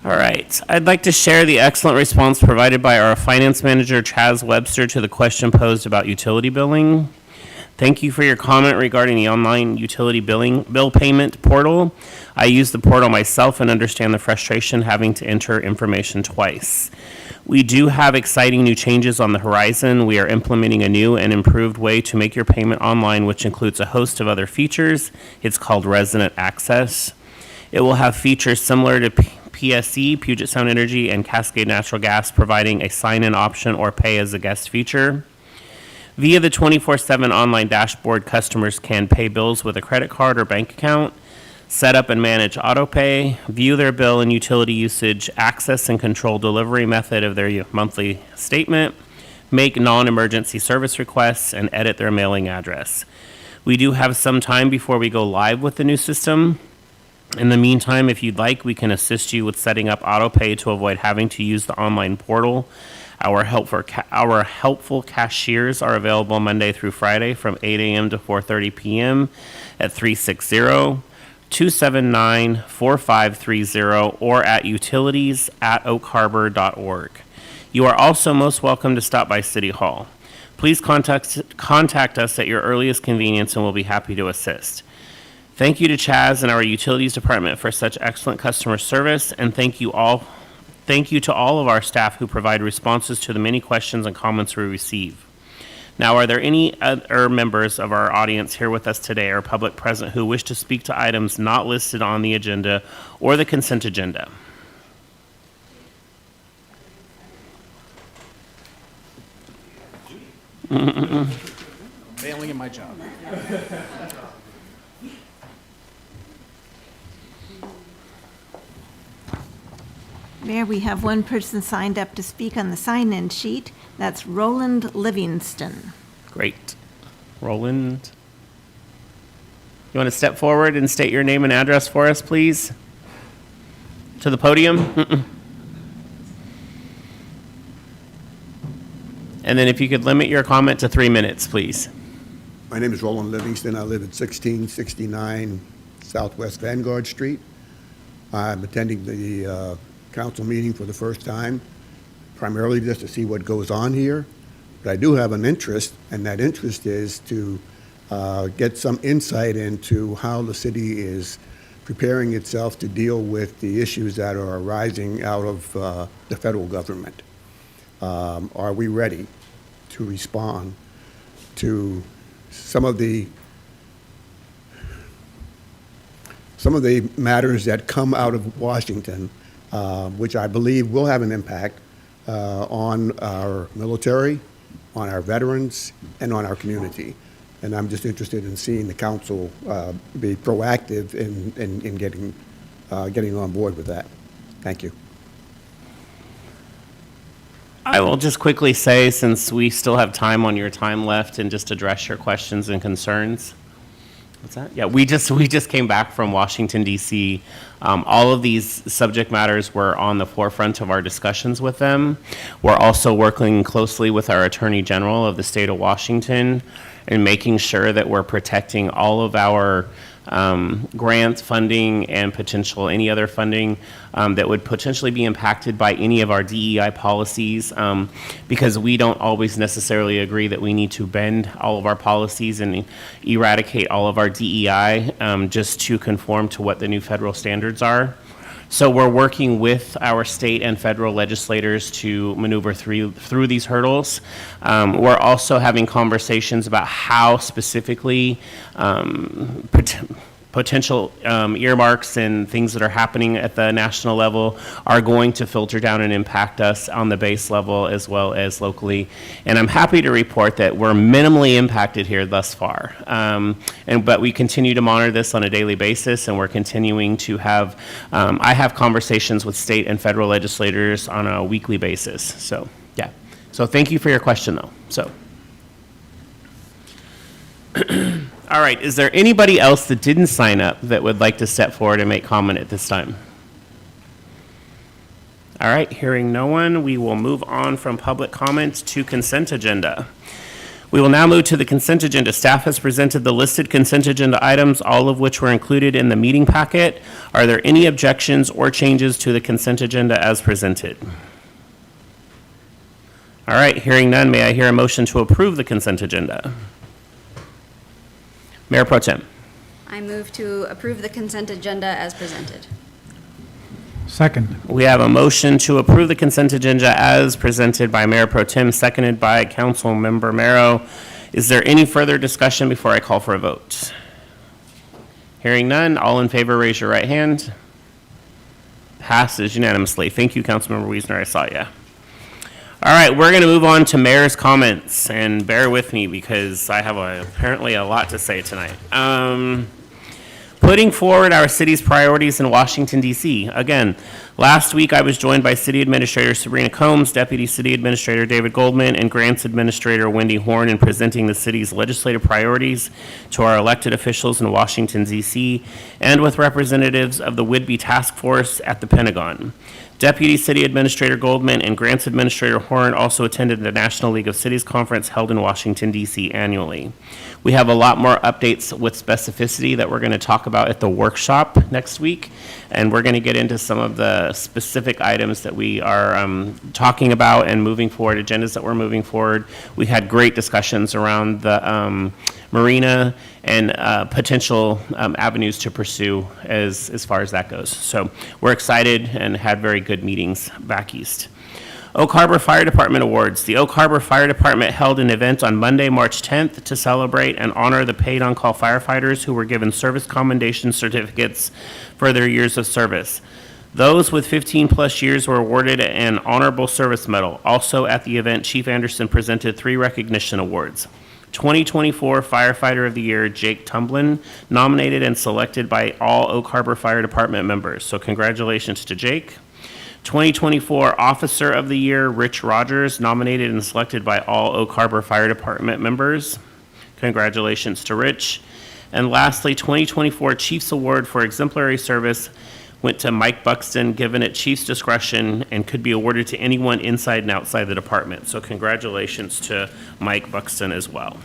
All right. I'd like to share the excellent response provided by our finance manager, Chaz Webster, to the question posed about utility billing. Thank you for your comment regarding the online utility bill payment portal. I use the portal myself and understand the frustration having to enter information twice. We do have exciting new changes on the horizon. We are implementing a new and improved way to make your payment online, which includes a host of other features. It's called Resident Access. It will have features similar to PSE, Puget Sound Energy, and Cascade Natural Gas, providing a sign-in option or pay as a guest feature. Via the 24/7 online dashboard, customers can pay bills with a credit card or bank account, set up and manage autopay, view their bill and utility usage, access and control delivery method of their monthly statement, make non-emergency service requests, and edit their mailing address. We do have some time before we go live with the new system. In the meantime, if you'd like, we can assist you with setting up autopay to avoid having to use the online portal. Our helpful cashiers are available Monday through Friday from 8 a.m. to 4:30 p.m. at 360-279-4530 or at utilities@oakharbor.org. You are also most welcome to stop by City Hall. Please contact us at your earliest convenience and we'll be happy to assist. Thank you to Chaz and our Utilities Department for such excellent customer service, and thank you to all of our staff who provide responses to the many questions and comments we receive. Now, are there any other members of our audience here with us today or public present who wish to speak to items not listed on the agenda or the consent agenda? Failing in my job. Mayor, we have one person signed up to speak on the sign-in sheet. That's Roland Livingston. Great. Roland. You want to step forward and state your name and address for us, please? To the podium. And then if you could limit your comment to 3 minutes, please. My name is Roland Livingston. I live at 1669 Southwest Vanguard Street. I'm attending the council meeting for the first time, primarily just to see what goes on here. But I do have an interest, and that interest is to get some insight into how the city is preparing itself to deal with the issues that are arising out of the federal government. Are we ready to respond to some of the matters that come out of Washington, which I believe will have an impact on our military, on our veterans, and on our community. And I'm just interested in seeing the council be proactive in getting on board with that. Thank you. I will just quickly say, since we still have time on your time left, and just address your questions and concerns. What's that? Yeah, we just came back from Washington, D.C. All of these subject matters were on the forefront of our discussions with them. We're also working closely with our Attorney General of the state of Washington and making sure that we're protecting all of our grant funding and potential any other funding that would potentially be impacted by any of our DEI policies, because we don't always necessarily agree that we need to bend all of our policies and eradicate all of our DEI just to conform to what the new federal standards are. So we're working with our state and federal legislators to maneuver through these hurdles. We're also having conversations about how specifically potential earmarks and things that are happening at the national level are going to filter down and impact us on the base level as well as locally. And I'm happy to report that we're minimally impacted here thus far. But we continue to monitor this on a daily basis, and we're continuing to have, I have conversations with state and federal legislators on a weekly basis. So, yeah. So thank you for your question, though. So. All right, is there anybody else that didn't sign up that would like to step forward and make comment at this time? All right, hearing no one, we will move on from public comment to consent agenda. We will now move to the consent agenda. Staff has presented the listed consent agenda items, all of which were included in the meeting packet. Are there any objections or changes to the consent agenda as presented? All right, hearing none, may I hear a motion to approve the consent agenda? Mayor Pro Tem. I move to approve the consent agenda as presented. Second. We have a motion to approve the consent agenda as presented by Mayor Pro Tem, seconded by Councilmember Marrow. Is there any further discussion before I call for a vote? Hearing none, all in favor, raise your right hand. Passes unanimously. Thank you, Councilmember Wiesner. I saw you. All right, we're going to move on to mayor's comments, and bear with me because I have apparently a lot to say tonight. Putting forward our city's priorities in Washington, D.C. Again, last week I was joined by City Administrator Sabrina Combs, Deputy City Administrator David Goldman, and Grants Administrator Wendy Horn in presenting the city's legislative priorities to our elected officials in Washington, D.C., and with representatives of the Whidbey Task Force at the Pentagon. Deputy City Administrator Goldman and Grants Administrator Horn also attended the National League of Cities Conference held in Washington, D.C. annually. We have a lot more updates with specificity that we're going to talk about at the workshop next week, and we're going to get into some of the specific items that we are talking about and moving forward, agendas that we're moving forward. We had great discussions around the marina and potential avenues to pursue as far as that goes. So we're excited and had very good meetings back east. Oak Harbor Fire Department Awards. The Oak Harbor Fire Department held an event on Monday, March 10th to celebrate and honor the paid on-call firefighters who were given service commendation certificates for their years of service. Those with 15-plus years were awarded an Honorable Service Medal. Also at the event, Chief Anderson presented 3 recognition awards. 2024 Firefighter of the Year, Jake Tumblin, nominated and selected by all Oak Harbor Fire Department members. So congratulations to Jake. 2024 Officer of the Year, Rich Rogers, nominated and selected by all Oak Harbor Fire Department members. Congratulations to Rich. And lastly, 2024 Chiefs Award for Exemplary Service went to Mike Buxton, given at Chief's discretion, and could be awarded to anyone inside and outside the department. So congratulations to Mike Buxton as well.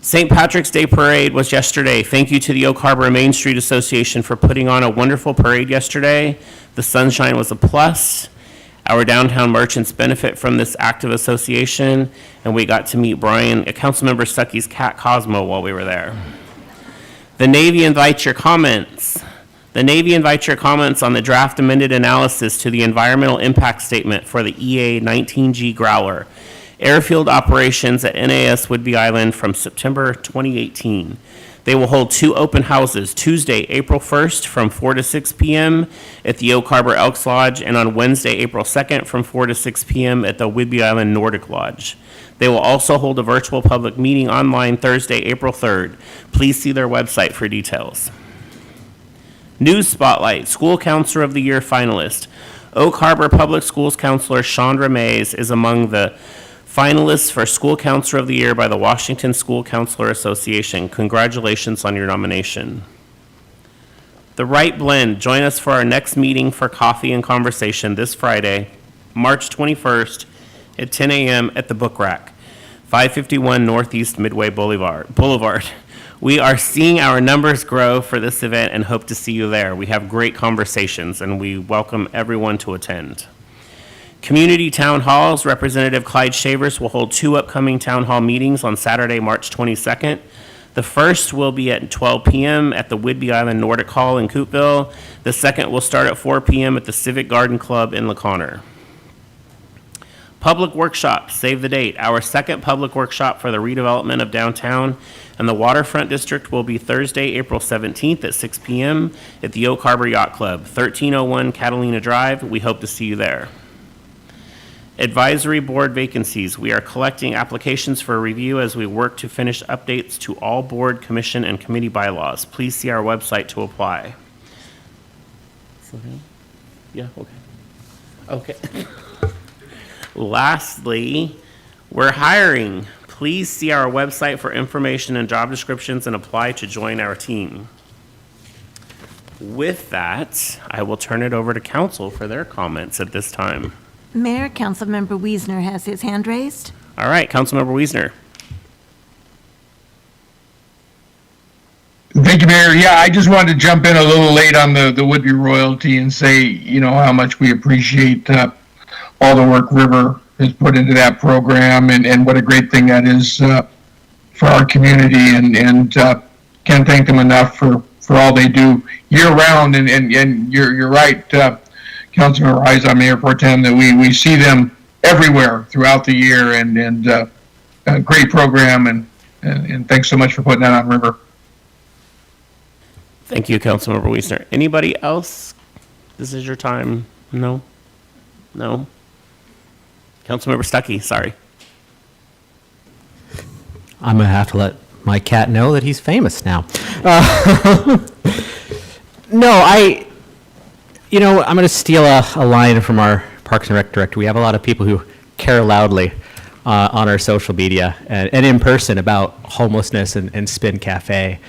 St. Patrick's Day Parade was yesterday. Thank you to the Oak Harbor Main Street Association for putting on a wonderful parade yesterday. The sunshine was a plus. Our downtown merchants benefit from this active association, and we got to meet Brian, Councilmember Stuckey's cat Cosmo, while we were there. The Navy invites your comments. The Navy invites your comments on the draft amended analysis to the environmental impact statement for the EA-19G Growler airfield operations at NAS Whidbey Island from September 2018. They will hold 2 open houses, Tuesday, April 1st from 4 to 6 p.m. at the Oak Harbor Elks Lodge, and on Wednesday, April 2nd from 4 to 6 p.m. at the Whidbey Island Nordic Lodge. They will also hold a virtual public meeting online Thursday, April 3rd. Please see their website for details. News Spotlight, School Counselor of the Year finalist. Oak Harbor Public Schools Counselor Chandra Mays is among the finalists for School Counselor of the Year by the Washington School Counselor Association. Congratulations on your nomination. The Wright Blend, join us for our next meeting for coffee and conversation this Friday, March 21st at 10 a.m. at the Book Rack, 551 Northeast Midway Boulevard. We are seeing our numbers grow for this event and hope to see you there. We have great conversations, and we welcome everyone to attend. Community Town Halls, Representative Clyde Shavers will hold 2 upcoming town hall meetings on Saturday, March 22nd. The first will be at 12 p.m. at the Whidbey Island Nordic Hall in Coopville. The second will start at 4 p.m. at the Civic Garden Club in La Conner. Public workshop, save the date. Our second public workshop for the redevelopment of downtown and the Waterfront District will be Thursday, April 17th at 6 p.m. at the Oak Harbor Yacht Club, 1301 Catalina Drive. We hope to see you there. Advisory board vacancies. We are collecting applications for review as we work to finish updates to all board, commission, and committee bylaws. Please see our website to apply. Yeah, okay. Okay. Lastly, we're hiring. Please see our website for information and job descriptions and apply to join our team. With that, I will turn it over to council for their comments at this time. Mayor, Councilmember Wiesner has his hand raised. All right, Councilmember Wiesner. Thank you, Mayor. Yeah, I just wanted to jump in a little late on the Whidbey royalty and say, you know, how much we appreciate all the work River has put into that program and what a great thing that is for our community, and can't thank them enough for all they do year round. And you're right, Councilmember Heizon, Mayor Pro Tem, that we see them everywhere throughout the year, and a great program, and thanks so much for putting that on River. Thank you, Councilmember Wiesner. Anybody else? This is your time. No? No? Councilmember Stuckey, sorry. I'm going to have to let my cat know that he's famous now. No, I'm going to steal a line from our Parks and Rec director. We have a lot of people who care loudly on our social media and in person about homelessness and Spin Cafe.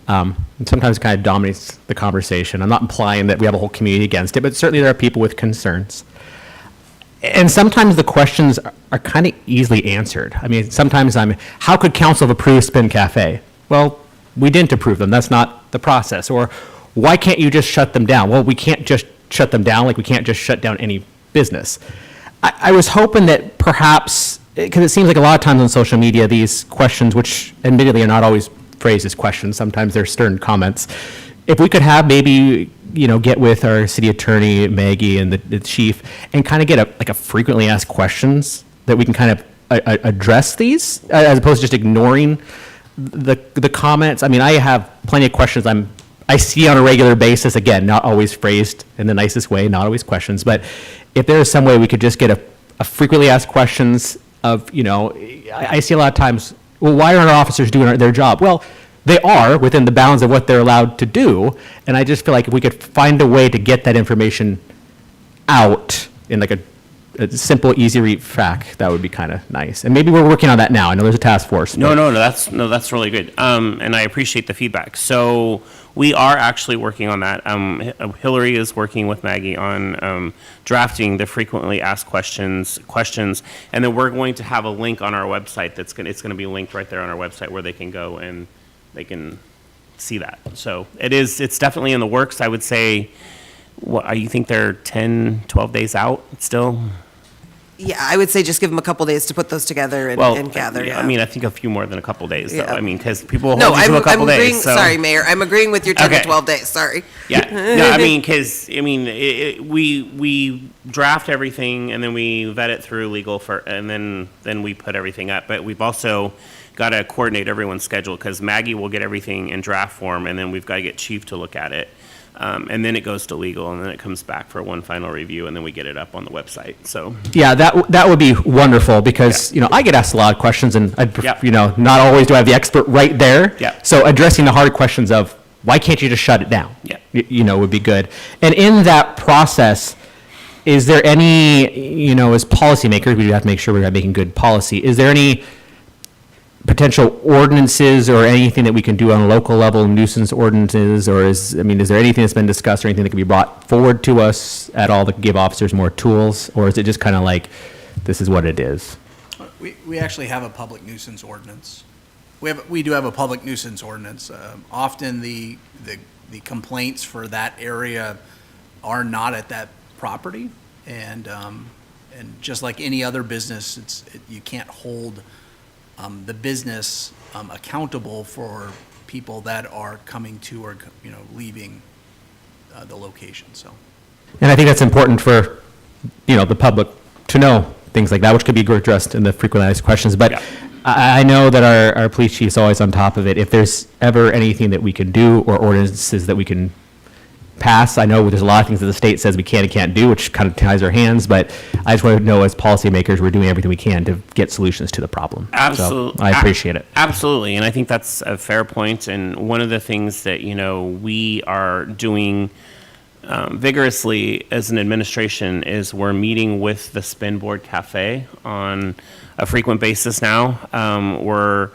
And sometimes kind of dominates the conversation. I'm not implying that we have a whole community against it, but certainly there are people with concerns. And sometimes the questions are kind of easily answered. I mean, sometimes how could council have approved Spin Cafe? Well, we didn't approve them. That's not the process. Or why can't you just shut them down? Well, we can't just shut them down like we can't just shut down any business. I was hoping that perhaps, because it seems like a lot of times on social media, these questions, which admittedly are not always phrased as questions, sometimes they're stern comments. If we could have maybe, get with our city attorney, Maggie, and the chief, and kind of get a frequently asked questions that we can kind of address these, as opposed to just ignoring the comments. I mean, I have plenty of questions I see on a regular basis, again, not always phrased in the nicest way, not always questions, but if there is some way we could just get a frequently asked questions of, I see a lot of times, well, why aren't our officers doing their job? Well, they are within the bounds of what they're allowed to do. And I just feel like if we could find a way to get that information out in like a simple, easy read fact, that would be kind of nice. And maybe we're working on that now. I know there's a task force. No, that's really good. And I appreciate the feedback. So we are actually working on that. Hillary is working with Maggie on drafting the frequently asked questions, and then we're going to have a link on our website it's going to be linked right there on our website where they can go and they can see that. So it's definitely in the works. I would say, what, you think they're 10, 12 days out still? Yeah, I would say just give them a couple days to put those together and gather. Yeah, Yeah. I mean, I think a few more than a couple days, though. Yeah. I mean, because people No, hold you to a couple agreeing, days. So. sorry, Mayor, I'm agreeing with your 10 Okay. to 12 days, sorry. Yeah, no, I mean, because, we draft everything, and then we vet it through legal, and then we put everything up. But we've also got to coordinate everyone's schedule, because Maggie will get everything in draft form, and then we've got to get Chief to look at it. And then it goes to legal, and then it comes back for one final review, and then we get it up on the website, so. Yeah, that would be wonderful because, I get asked a lot of questions and Yep. not always do I have the expert right there. Yep. So addressing the hard questions of why can't you just shut it down? Yeah. Would be good. And in that process, is there any, as policymakers, we do have to make sure we're making good policy. Is there any potential ordinances or anything that we can do on a local level, nuisance ordinances, or is there anything that's been discussed or anything that can be brought forward to us at all that can give officers more tools, or is it just kind of like, this is what it is? We actually have a public nuisance ordinance. We do have a public nuisance ordinance. Often the complaints for that area are not at that property, and just like any other business, you can't hold the business accountable for people that are coming to or leaving the location. So, And I think that's important for the public to know things like that, which could be addressed in the frequently asked questions. But Yeah. I know that our police chief's always on top of it. If there's ever anything that we can do or ordinances that we can pass, I know there's a lot of things that the state says we can and can't do, which kind of ties our hands, but I just want to know as policymakers, we're doing everything we can to get solutions to the problem. Absolutely. So I appreciate it. Absolutely, and I think that's a fair point. And one of the things that, we are doing vigorously as an administration is we're meeting with the Spin Board Cafe on a frequent basis now.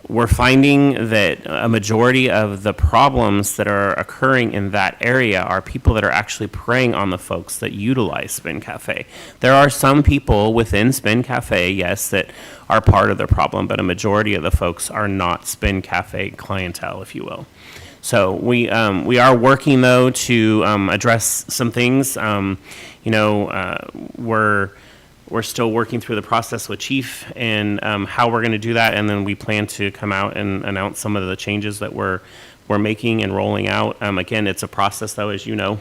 We're finding that a majority of the problems that are occurring in that area are people that are actually preying on the folks that utilize Spin Cafe. There are some people within Spin Cafe, yes, that are part of the problem, but a majority of the folks are not Spin Cafe clientele, if you will. So we are working, though, to address some things. We're still working through the process with Chief and how we're going to do that, and then we plan to come out and announce some of the changes that we're making and rolling out. Again, it's a process, though, as you know.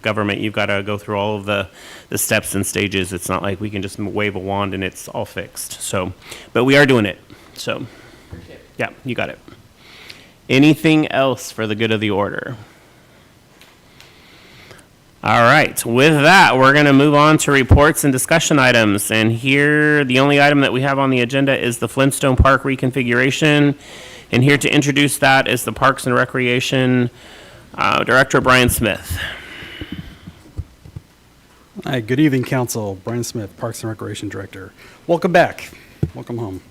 Government, you've got to go through all of the steps and stages. It's not like we can just wave a wand and it's all fixed. So, but we are doing it. So, yeah, you got it. Anything else for the good of the order? All right, with that, we're going to move on to reports and discussion items. And here, the only item that we have on the agenda is the Flintstone Park reconfiguration. And here to introduce that is the Parks and Recreation Director, Brian Smith. Hi, good evening, Council. Brian Smith, Parks and Recreation Director. Welcome back. Welcome home.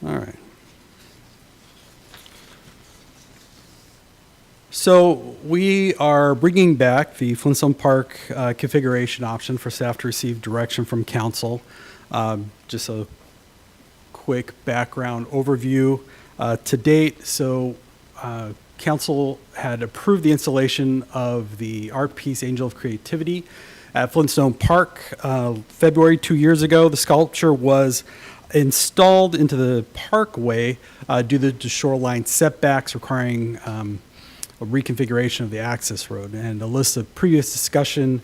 All right. So we are bringing back the Flintstone Park configuration option for staff to receive direction from council. Just a quick background overview to date. So council had approved the installation of the art piece Angel of Creativity at Flintstone Park February 2 years ago. The sculpture was installed into the parkway due to the shoreline setbacks requiring a reconfiguration of the access road, and a list of previous discussion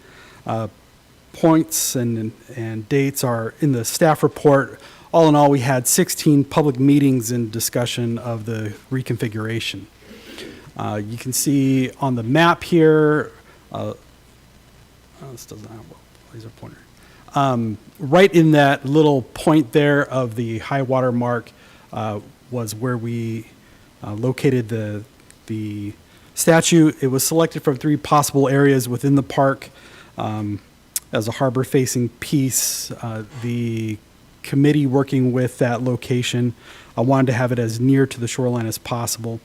points and dates are in the staff report. All in all, we had 16 public meetings and discussion of the reconfiguration. You can see on the map here, this doesn't have a laser pointer. Right in that little point there of the high water mark was where we located the statue. It was selected from 3 possible areas within the park as a harbor-facing piece. The committee working with that location wanted to have it as near to the shoreline as possible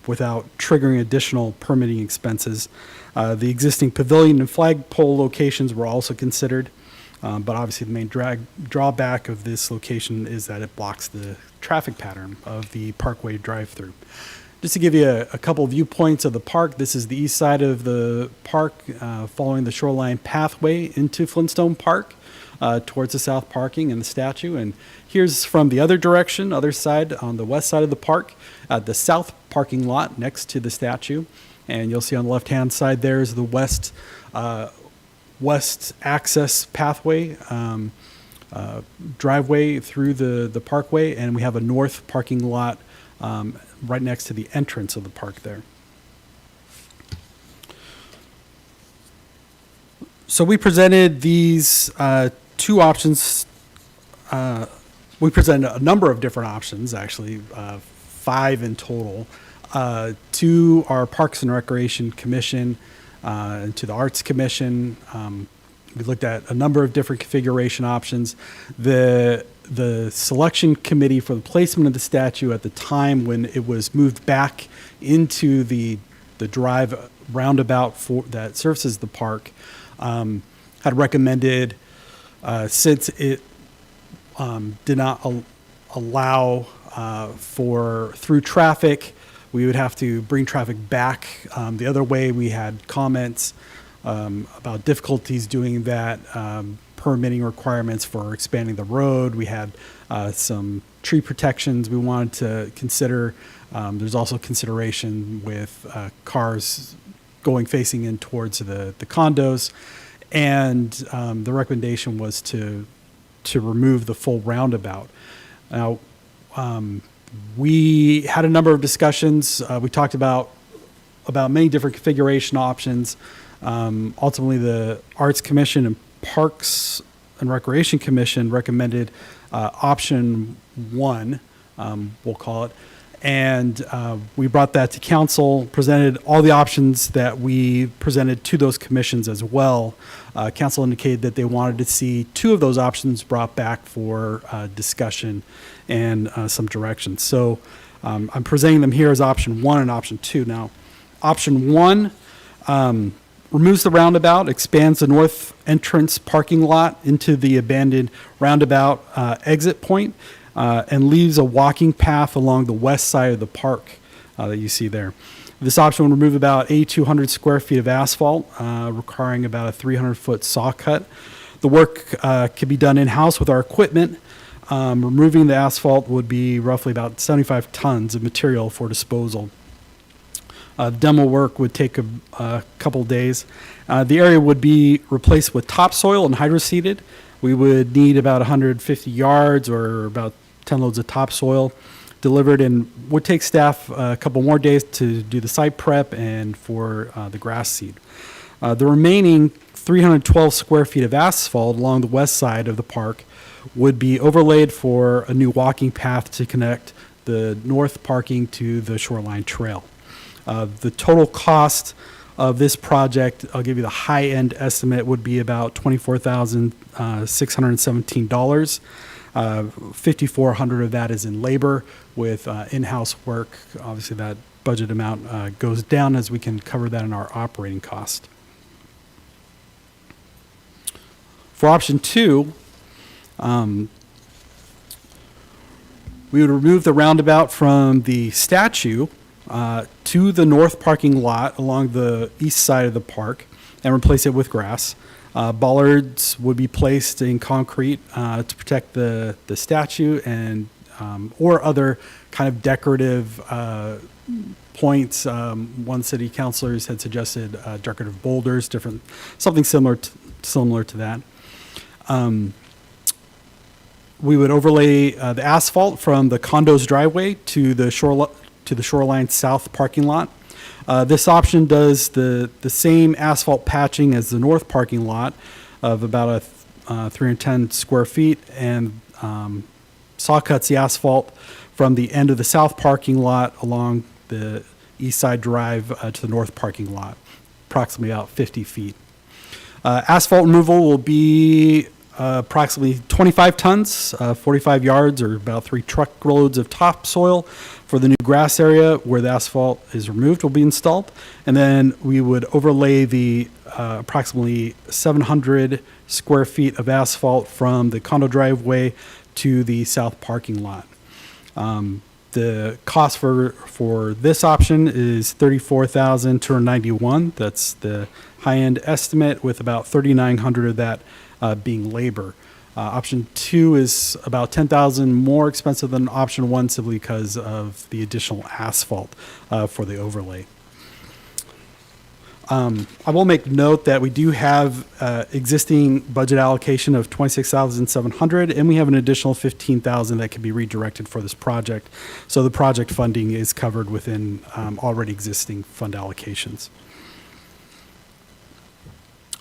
without triggering additional permitting expenses. The existing pavilion and flagpole locations were also considered, but obviously the main drawback of this location is that it blocks the traffic pattern of the Parkway drive-through. Just to give you a couple viewpoints of the park, this is the east side of the park following the shoreline pathway into Flintstone Park towards the south parking and the statue. And here's from the other direction, other side, on the west side of the park, the south parking lot next to the statue. And you'll see on the left-hand side there is the west access pathway, driveway through the parkway, and we have a north parking lot right next to the entrance of the park there. So we presented these 2 options. We presented a number of different options, actually, 5 in total, to our Parks and Recreation Commission, and to the Arts Commission. We looked at a number of different configuration options. The selection committee for the placement of the statue at the time when it was moved back into the drive roundabout that services the park had recommended, since it did not allow for through traffic, we would have to bring traffic back the other way. We had comments about difficulties doing that, permitting requirements for expanding the road. We had some tree protections we wanted to consider. There's also consideration with cars facing in towards the condos. And the recommendation was to remove the full roundabout. Now, we had a number of discussions. We talked about many different configuration options. Ultimately, the Arts Commission and Parks and Recreation Commission recommended option 1, we'll call it. And we brought that to council, presented all the options that we presented to those commissions as well. Council indicated that they wanted to see 2 of those options brought back for discussion and some direction. So I'm presenting them here as option 1 and option 2. Now, option 1 removes the roundabout, expands the north entrance parking lot into the abandoned roundabout exit point, and leaves a walking path along the west side of the park that you see there. This option will remove about 8,200 square feet of asphalt, requiring about a 300-foot saw cut. The work can be done in-house with our equipment. Removing the asphalt would be roughly about 75 tons of material for disposal. Demo work would take a couple days. The area would be replaced with topsoil and hydroseeded. We would need about 150 yards or about 10 loads of topsoil delivered, and would take staff a couple more days to do the site prep and for the grass seed. The remaining 312 square feet of asphalt along the west side of the park would be overlaid for a new walking path to connect the north parking to the shoreline trail. The total cost of this project, I'll give you the high-end estimate, would be about $24,617. $5,400 of that is in labor with in-house work. Obviously, that budget amount goes down as we can cover that in our operating cost. For option 2, we would remove the roundabout from the statue to the north parking lot along the east side of the park and replace it with grass. Bollards would be placed in concrete to protect the statue and or other kind of decorative points. One city councilors had suggested decorative boulders, something similar to that. We would overlay the asphalt from the condo's driveway to the shoreline south parking lot. This option does the same asphalt patching as the north parking lot of about 310 square feet, and saw cuts the asphalt from the end of the south parking lot along the east side drive to the north parking lot, approximately about 50 feet. Asphalt removal will be approximately 25 tons, 45 yards, or about 3 truckloads of topsoil for the new grass area where the asphalt is removed will be installed. And then we would overlay the approximately 700 square feet of asphalt from the condo driveway to the south parking lot. The cost for this option is $34,291. That's the high-end estimate, with about $3,900 of that being labor. Option 2 is about $10,000 more expensive than option 1, simply because of the additional asphalt for the overlay. I will make note that we do have existing budget allocation of $26,700, and we have an additional $15,000 that can be redirected for this project. So the project funding is covered within already existing fund allocations.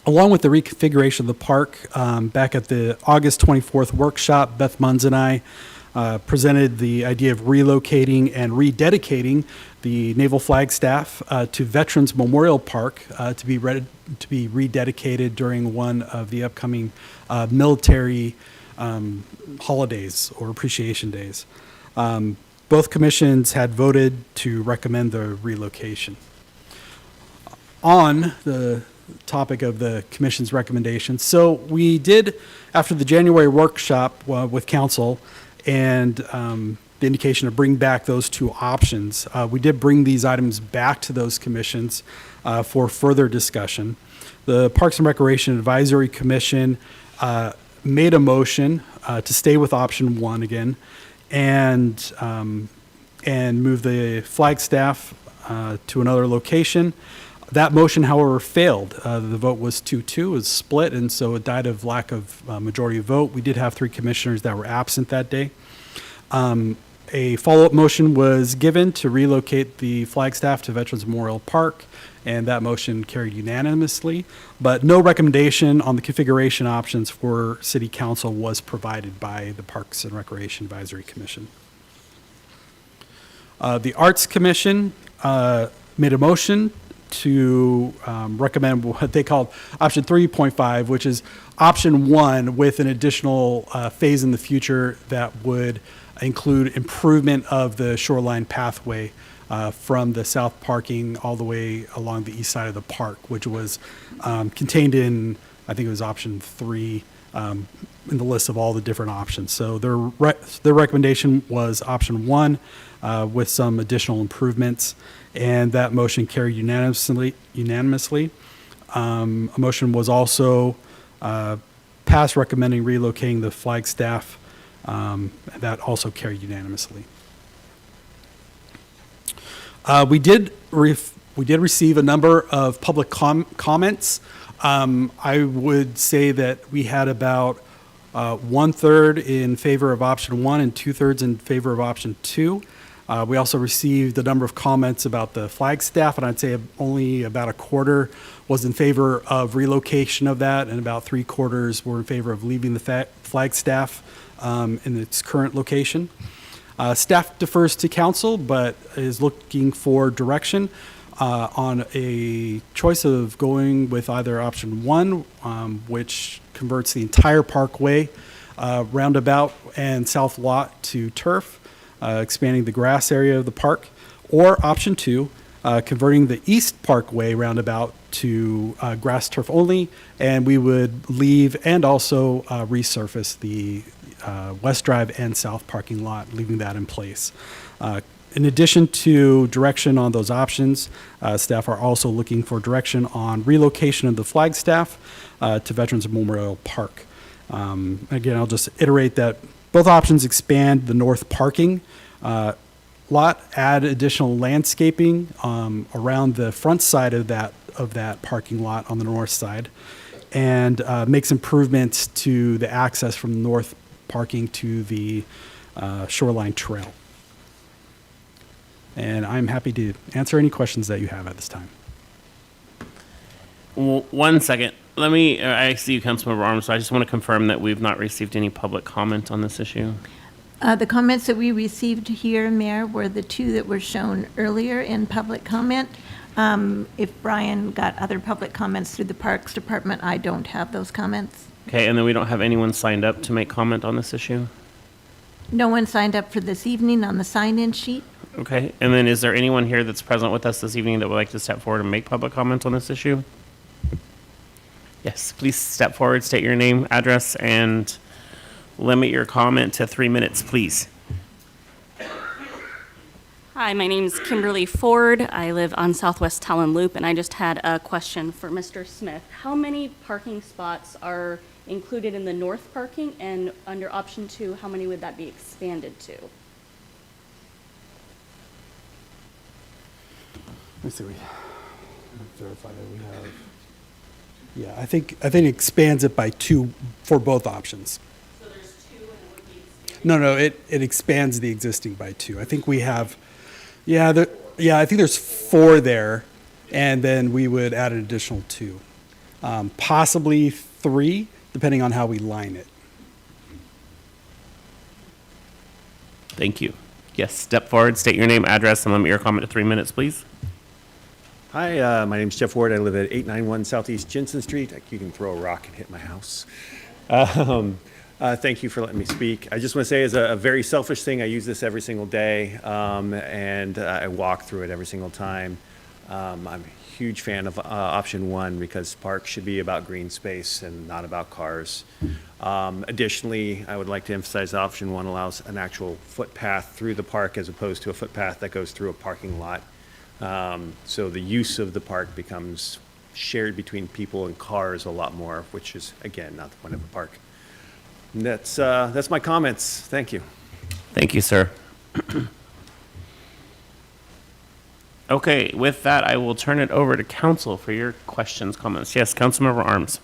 Along with the reconfiguration of the park, back at the August 24th workshop, Beth Munns and I presented the idea of relocating and rededicating the Naval Flagstaff to Veterans Memorial Park to be rededicated during one of the upcoming military holidays or appreciation days. Both commissions had voted to recommend the relocation. On the topic of the commission's recommendations, so we did, after the January workshop with council and the indication to bring back those 2 options, we did bring these items back to those commissions for further discussion. The Parks and Recreation Advisory Commission made a motion to stay with option 1 again, and move the Flagstaff to another location. That motion, however, failed. The vote was 2-2, it was split, and so it died of lack of majority of vote. We did have 3 commissioners that were absent that day. A follow-up motion was given to relocate the Flagstaff to Veterans Memorial Park, and that motion carried unanimously, but no recommendation on the configuration options for City Council was provided by the Parks and Recreation Advisory Commission. The Arts Commission made a motion to recommend what they called option 3.5, which is option 1 with an additional phase in the future that would include improvement of the shoreline pathway from the south parking all the way along the east side of the park, which was contained in, I think it was option 3 in the list of all the different options. So their recommendation was option 1 with some additional improvements, and that motion carried unanimously. A motion was also passed recommending relocating the Flagstaff. That also carried unanimously. We did receive a number of public comments. I would say that we had about 1/3 in favor of option 1 and 2/3 in favor of option 2. We also received a number of comments about the Flagstaff, and I'd say only about 1/4 was in favor of relocation of that, and about 3/4 were in favor of leaving the Flagstaff in its current location. Staff defers to council, but is looking for direction on a choice of going with either option 1, which converts the entire parkway, roundabout, and south lot to turf, expanding the grass area of the park, or option 2, converting the east parkway roundabout to grass turf only, and we would leave and also resurface the west drive and south parking lot, leaving that in place. In addition to direction on those options, staff are also looking for direction on relocation of the Flagstaff to Veterans Memorial Park. Again, I'll just iterate that both options expand the north parking lot, add additional landscaping around the front side of that parking lot on the north side, and makes improvements to the access from the north parking to the shoreline trail. And I'm happy to answer any questions that you have at this time. One second. I see you, Councilmember Arms, so I just want to confirm that we've not received any public comment on this issue. The comments that we received here, Mayor, were the two that were shown earlier in public comment. If Brian got other public comments through the Parks Department, I don't have those comments. Okay, and then we don't have anyone signed up to make comment on this issue? No one signed up for this evening on the sign-in sheet. Okay, and then is there anyone here that's present with us this evening that would like to step forward and make public comment on this issue? Yes, please step forward, state your name, address, and limit your comment to 3 minutes, please. Hi, my name is Kimberly Ford. I live on Southwest Talon Loop, and I just had a question for Mr. Smith. How many parking spots are included in the north parking, and under option 2, how many would that be expanded to? Let's see, we verify that we have. Yeah, I think it expands it by 2 for both options. So there's 2 and it would be expanded? No, it expands the existing by 2. I think we have, I think there's 4 there, and then we would add an additional 2. Possibly 3, depending on how we line it. Thank you. Yes, step forward, state your name, address, and limit your comment to 3 minutes, please. Hi, my name's Jeff Ward. I live at 891 Southeast Jensen Street. You can throw a rock and hit my house. Thank you for letting me speak. I just want to say, as a very selfish thing, I use this every single day, and I walk through it every single time. I'm a huge fan of option 1 because parks should be about green space and not about cars. Additionally, I would like to emphasize that option 1 allows an actual footpath through the park as opposed to a footpath that goes through a parking lot. So the use of the park becomes shared between people and cars a lot more, which is, again, not the point of the park. And that's my comments. Thank you. Thank you, sir. Okay, with that, I will turn it over to council for your questions, comments. Yes, Councilmember Arms.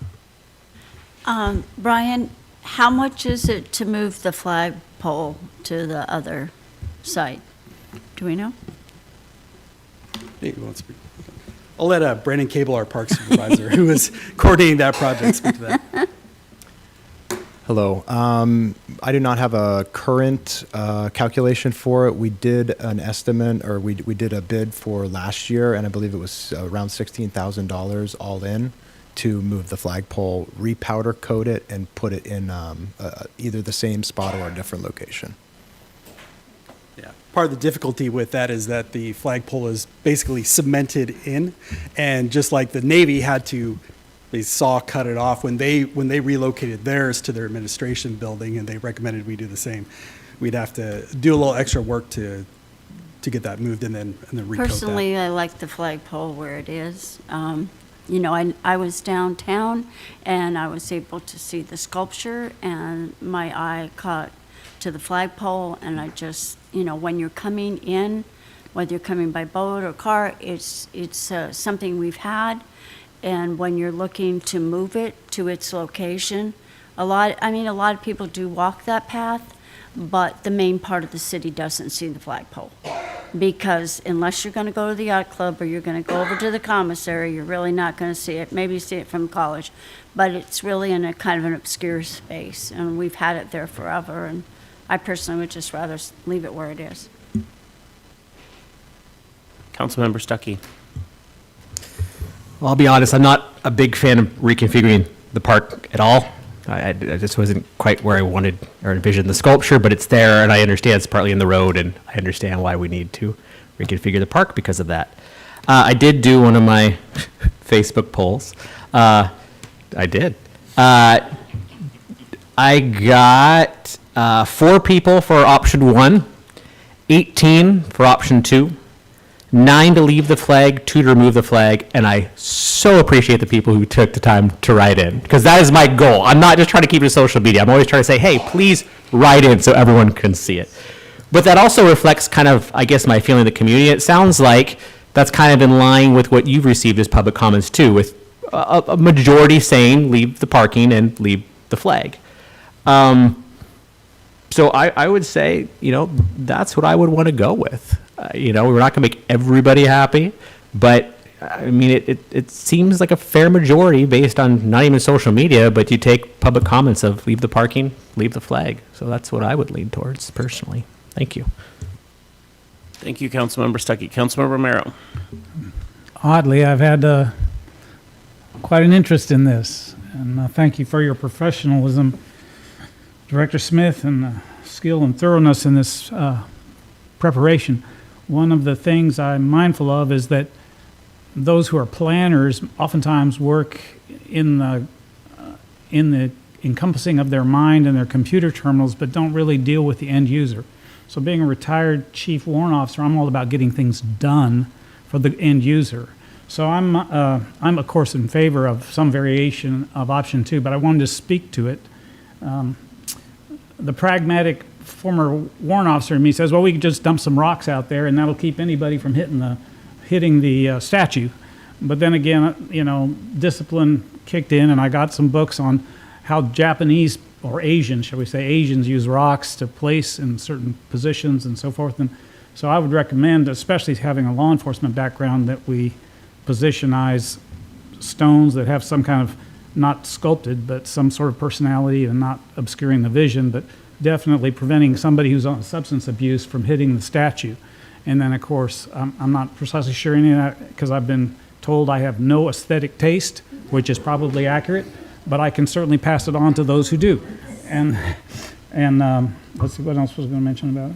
Brian, how much is it to move the flagpole to the other site? Do we know? Nate, you want to speak? I'll let Brandon Cable, our park supervisor, who is coordinating that project, speak to that. Hello. I do not have a current calculation for it. We did an estimate, or we did a bid for last year, and I believe it was around $16,000 all in to move the flagpole, repowder coat it, and put it in either the same spot or a different location. Yeah. Part of the difficulty with that is that the flagpole is basically cemented in, and just like the Navy had to, they cut it off when they relocated theirs to their administration building, and they recommended we do the same. We'd have to do a little extra work to get that moved and then recoat that. Personally, I like the flagpole where it is. I was downtown, and I was able to see the sculpture, and my eye caught to the flagpole, and I just, when you're coming in, whether you're coming by boat or car, it's something we've had. And when you're looking to move it to its location, a lot of people do walk that path, but the main part of the city doesn't see the flagpole. Because unless you're going to go to the yacht club or you're going to go over to the commissary, you're really not going to see it. Maybe you see it from college, but it's really in a kind of an obscure space, and we've had it there forever, and I personally would just rather leave it where it is. Councilmember Stuckey. Well, I'll be honest, I'm not a big fan of reconfiguring the park at all. I just wasn't quite where I wanted or envisioned the sculpture, but it's there, and I understand it's partly in the road, and I understand why we need to reconfigure the park because of that. I did do one of my Facebook polls. I did. I got 4 people for option 1, 18 for option 2, 9 to leave the flag, 2 to remove the flag, and I so appreciate the people who took the time to write in, because that is my goal. I'm not just trying to keep it to social media. I'm always trying to say, hey, please write in so everyone can see it. But that also reflects kind of, I guess, my feeling of the community. It sounds like that's kind of in line with what you've received as public comments too, with a majority saying leave the parking and leave the flag. So I would say, that's what I would want to go with. We're not going to make everybody happy, but I mean, it seems like a fair majority based on not even social media, but you take public comments of leave the parking, leave the flag. So that's what I would lean towards personally. Thank you. Thank you, Councilmember Stuckey. Councilmember Romero. Oddly, I've had quite an interest in this, and thank you for your professionalism, Director Smith, and skill and thoroughness in this preparation. One of the things I'm mindful of is that those who are planners oftentimes work in the encompassing of their mind and their computer terminals, but don't really deal with the end user. So being a retired chief warrant officer, I'm all about getting things done for the end user. So I'm of course in favor of some variation of option 2, but I wanted to speak to it. The pragmatic former warrant officer in me says, well, we could just dump some rocks out there and that'll keep anybody from hitting the statue. But then again, you know, discipline kicked in, and I got some books on how Japanese, or Asian, shall we say, Asians use rocks to place in certain positions and so forth. And so I would recommend, especially having a law enforcement background, that we positionize stones that have some kind of, not sculpted, but some sort of personality and not obscuring the vision, but definitely preventing somebody who's on substance abuse from hitting the statue. And then, of course, I'm not precisely sure any of that because I've been told I have no aesthetic taste, which is probably accurate, but I can certainly pass it on to those who do. And let's see, what else was I going to mention about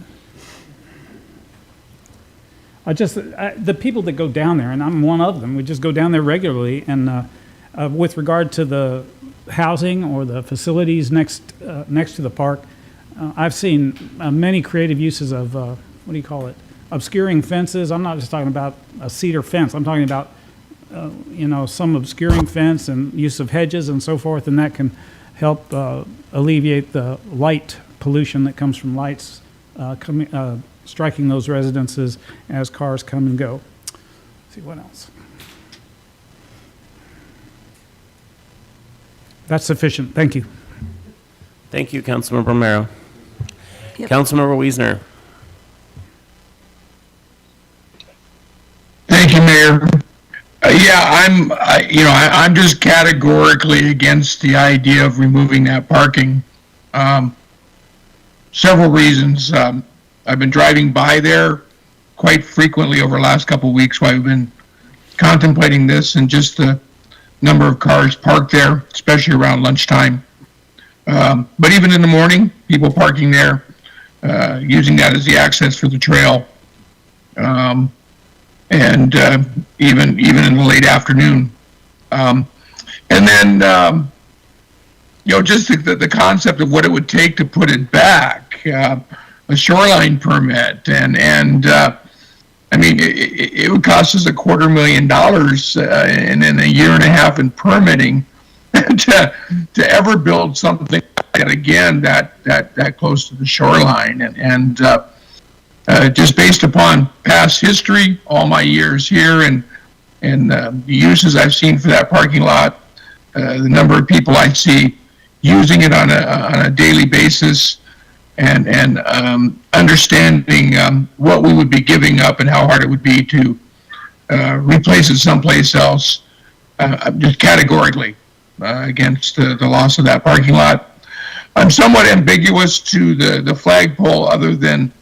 it? The people that go down there, and I'm one of them, we just go down there regularly, and with regard to the housing or the facilities next to the park, I've seen many creative uses of, what do you call it, obscuring fences. I'm not just talking about a cedar fence. I'm talking about some obscuring fence and use of hedges and so forth, and that can help alleviate the light pollution that comes from lights striking those residences as cars come and go. Let's see what else. That's sufficient. Thank you. Thank you, Councilmember Romero. Yep. Councilmember Wiesner. Thank you, Mayor. I'm just categorically against the idea of removing that parking. Several reasons. I've been driving by there quite frequently over the last couple of weeks while I've been contemplating this, and just the number of cars parked there, especially around lunchtime. But even in the morning, people parking there, using that as the access for the trail. And even in the late afternoon. And then, just the concept of what it would take to put it back, a shoreline permit, and I mean, it would cost us $250,000 and in a year and a half in permitting to ever build something like that again that close to the shoreline. And just based upon past history, all my years here, and the uses I've seen for that parking lot, the number of people I see using it on a daily basis, and understanding what we would be giving up and how hard it would be to replace it someplace else, just categorically against the loss of that parking lot. I'm somewhat ambiguous to the flagpole, other than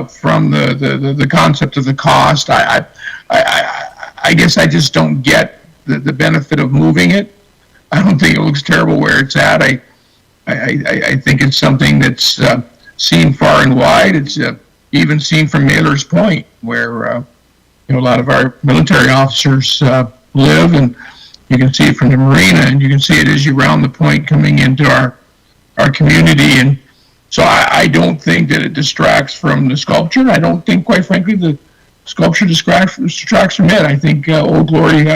from the concept of the cost. I guess I just don't get the benefit of moving it. I don't think it looks terrible where it's at. I think it's something that's seen far and wide. It's even seen from Mailer's Point, where a lot of our military officers live, and you can see it from the marina, and you can see it as you round the point coming into our community. And so I don't think that it distracts from the sculpture. I don't think, quite frankly, the sculpture distracts from it. I think Old Glory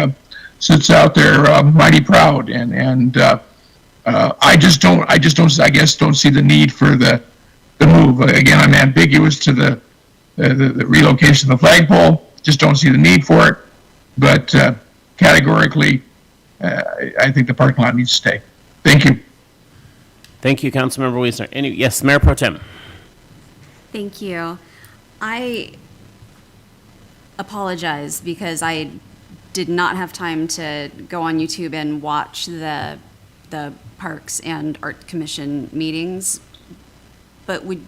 sits out there mighty proud, and I don't see the need for the move. Again, I'm ambiguous to the relocation of the flagpole. Just don't see the need for it. But categorically, I think the parking lot needs to stay. Thank you. Thank you, Councilmember Wiesner. Yes, Mayor Pro Tem. Thank you. I apologize because I did not have time to go on YouTube and watch the Parks and Art Commission meetings, but would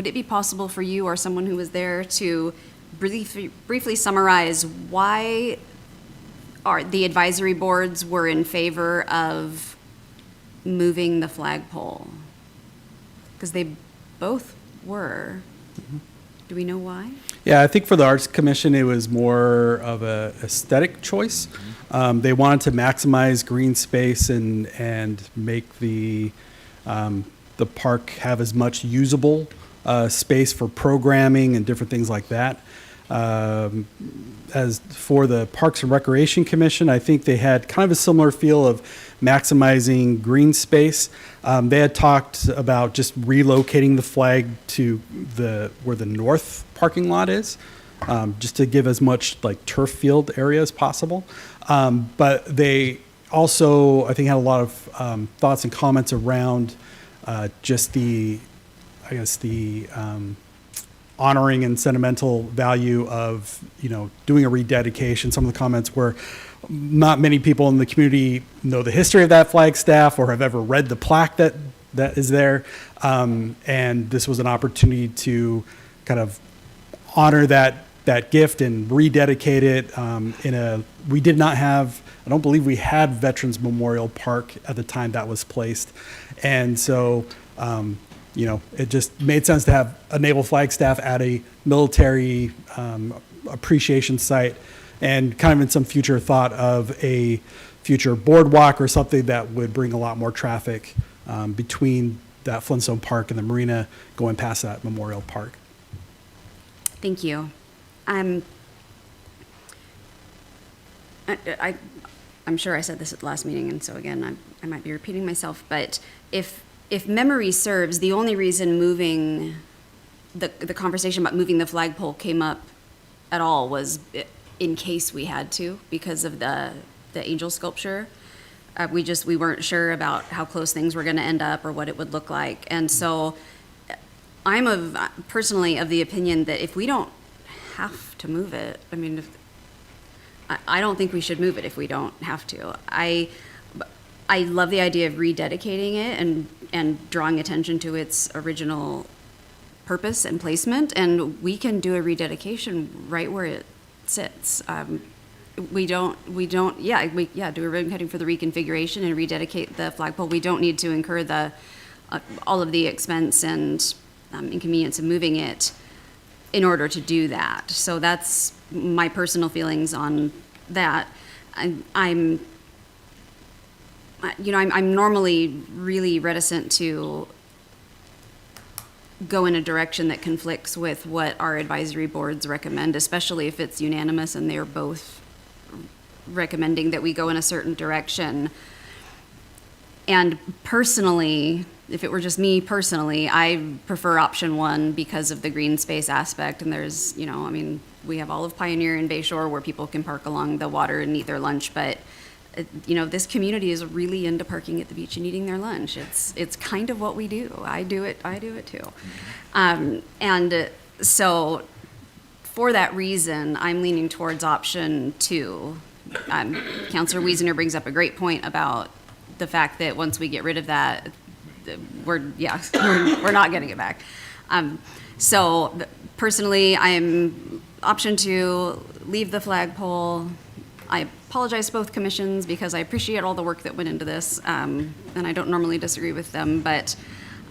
it be possible for you or someone who was there to briefly summarize why the advisory boards were in favor of moving the flagpole? Because they both were. Do we know why? Yeah, I think for the Arts Commission, it was more of a aesthetic choice. They wanted to maximize green space and make the park have as much usable space for programming and different things like that. As for the Parks and Recreation Commission, I think they had kind of a similar feel of maximizing green space. They had talked about just relocating the flag to where the north parking lot is, just to give as much like turf field area as possible. But they also, I think, had a lot of thoughts and comments around just the honoring and sentimental value of, doing a rededication. Some of the comments were not many people in the community know the history of that flagstaff or have ever read the plaque that is there. And this was an opportunity to kind of honor that gift and rededicate it we did not have, I don't believe we had Veterans Memorial Park at the time that was placed. And so, it just made sense to have a naval flagstaff at a military appreciation site, and kind of in some future thought of a future boardwalk or something that would bring a lot more traffic between that Flintstone Park and the marina going past that Memorial Park. Thank you. I'm sure I said this at the last meeting, and so again, I might be repeating myself, but if memory serves, the only reason moving the conversation about moving the flagpole came up at all was in case we had to, because of the angel sculpture. We weren't sure about how close things were going to end up or what it would look like. And so I'm personally of the opinion that if we don't have to move it, I don't think we should move it if we don't have to. I love the idea of rededicating it and drawing attention to its original purpose and placement, and we can do a rededication right where it sits. We don't do a ribbon cutting for the reconfiguration and rededicate the flagpole. We don't need to incur all of the expense and inconvenience of moving it in order to do that. So that's my personal feelings on that. I'm normally really reticent to go in a direction that conflicts with what our advisory boards recommend, especially if it's unanimous and they're both recommending that we go in a certain direction. And personally, if it were just me personally, I prefer option one because of the green space aspect. And there's, we have all of Pioneer and Bayshore where people can park along the water and eat their lunch, but this community is really into parking at the beach and eating their lunch. It's kind of what we do. I do it too. And so for that reason, I'm leaning towards option two. Councilor Wiesner brings up a great point about the fact that once we get rid of that, we're not getting it back. So personally, I'm option two, leave the flagpole. I apologize to both commissions because I appreciate all the work that went into this, and I don't normally disagree with them, but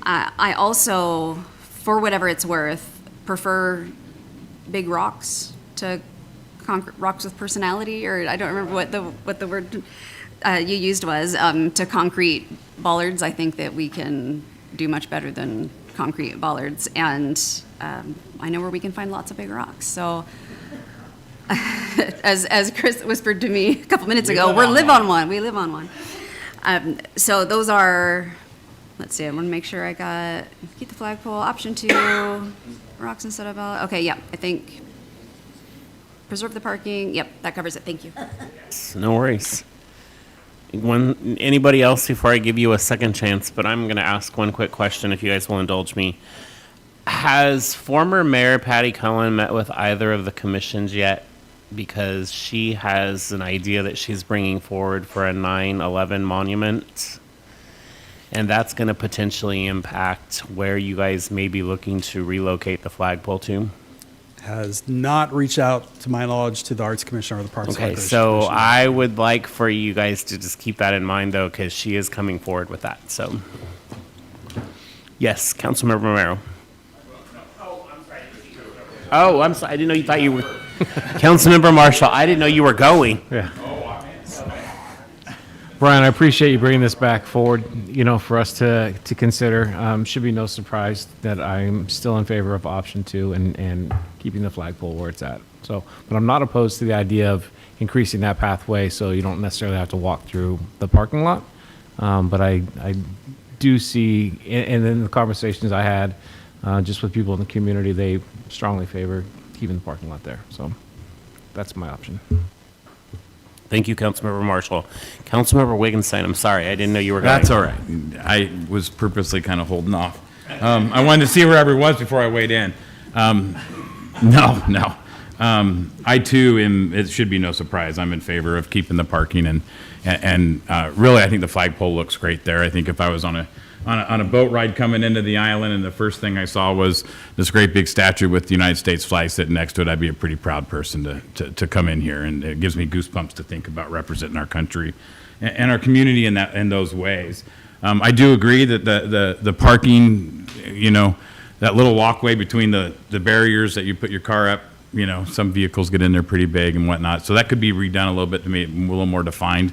I also, for whatever it's worth, prefer big rocks to rocks with personality, or I don't remember what the word you used was, to concrete bollards. I think that we can do much better than concrete bollards, and I know where we can find lots of big rocks. So as Chris whispered to me a couple minutes ago, we live on one. So those are, let's see, I want to make sure I got, keep the flagpole, option two, rocks instead of, okay, yeah, I think preserve the parking, yep, that covers it, thank you. No worries. Anybody else before I give you a second chance, but I'm going to ask one quick question if you guys will indulge me. Has former Mayor Patty Cullen met with either of the commissions yet because she has an idea that she's bringing forward for a 9/11 monument. And that's going to potentially impact where you guys may be looking to relocate the flagpole to. Has not reached out, to my knowledge, to the Arts Commission or the Parks and Okay, Recreation so Commission. I would like for you guys to just keep that in mind, though, because she is coming forward with that. So, yes, Councilmember Romero. Oh, I'm sorry. I didn't know you thought you were. Councilmember Marshall, I didn't know you were going. Yeah. Brian, I appreciate you bringing this back forward, for us to consider. Should be no surprise that I'm still in favor of option 2 and keeping the flagpole where it's at. So, but I'm not opposed to the idea of increasing that pathway so you don't necessarily have to walk through the parking lot. But I do see, and in the conversations I had just with people in the community, they strongly favor keeping the parking lot there. So that's my option. Thank you, Councilmember Marshall. Councilmember Wigginstein, I'm sorry, I didn't know you were going. That's all right. I was purposely kind of holding off. I wanted to see where everyone was before I weighed in. No. I too am. It should be no surprise. I'm in favor of keeping the parking and really, I think the flagpole looks great there. I think if I was on a boat ride coming into the island and the first thing I saw was this great big statue with the United States flag sitting next to it, I'd be a pretty proud person to come in here, and it gives me goosebumps to think about representing our country and our community in those ways. I do agree that the parking, that little walkway between the barriers that you put your car up, some vehicles get in there pretty big and whatnot, so that could be redone a little bit to make it a little more defined.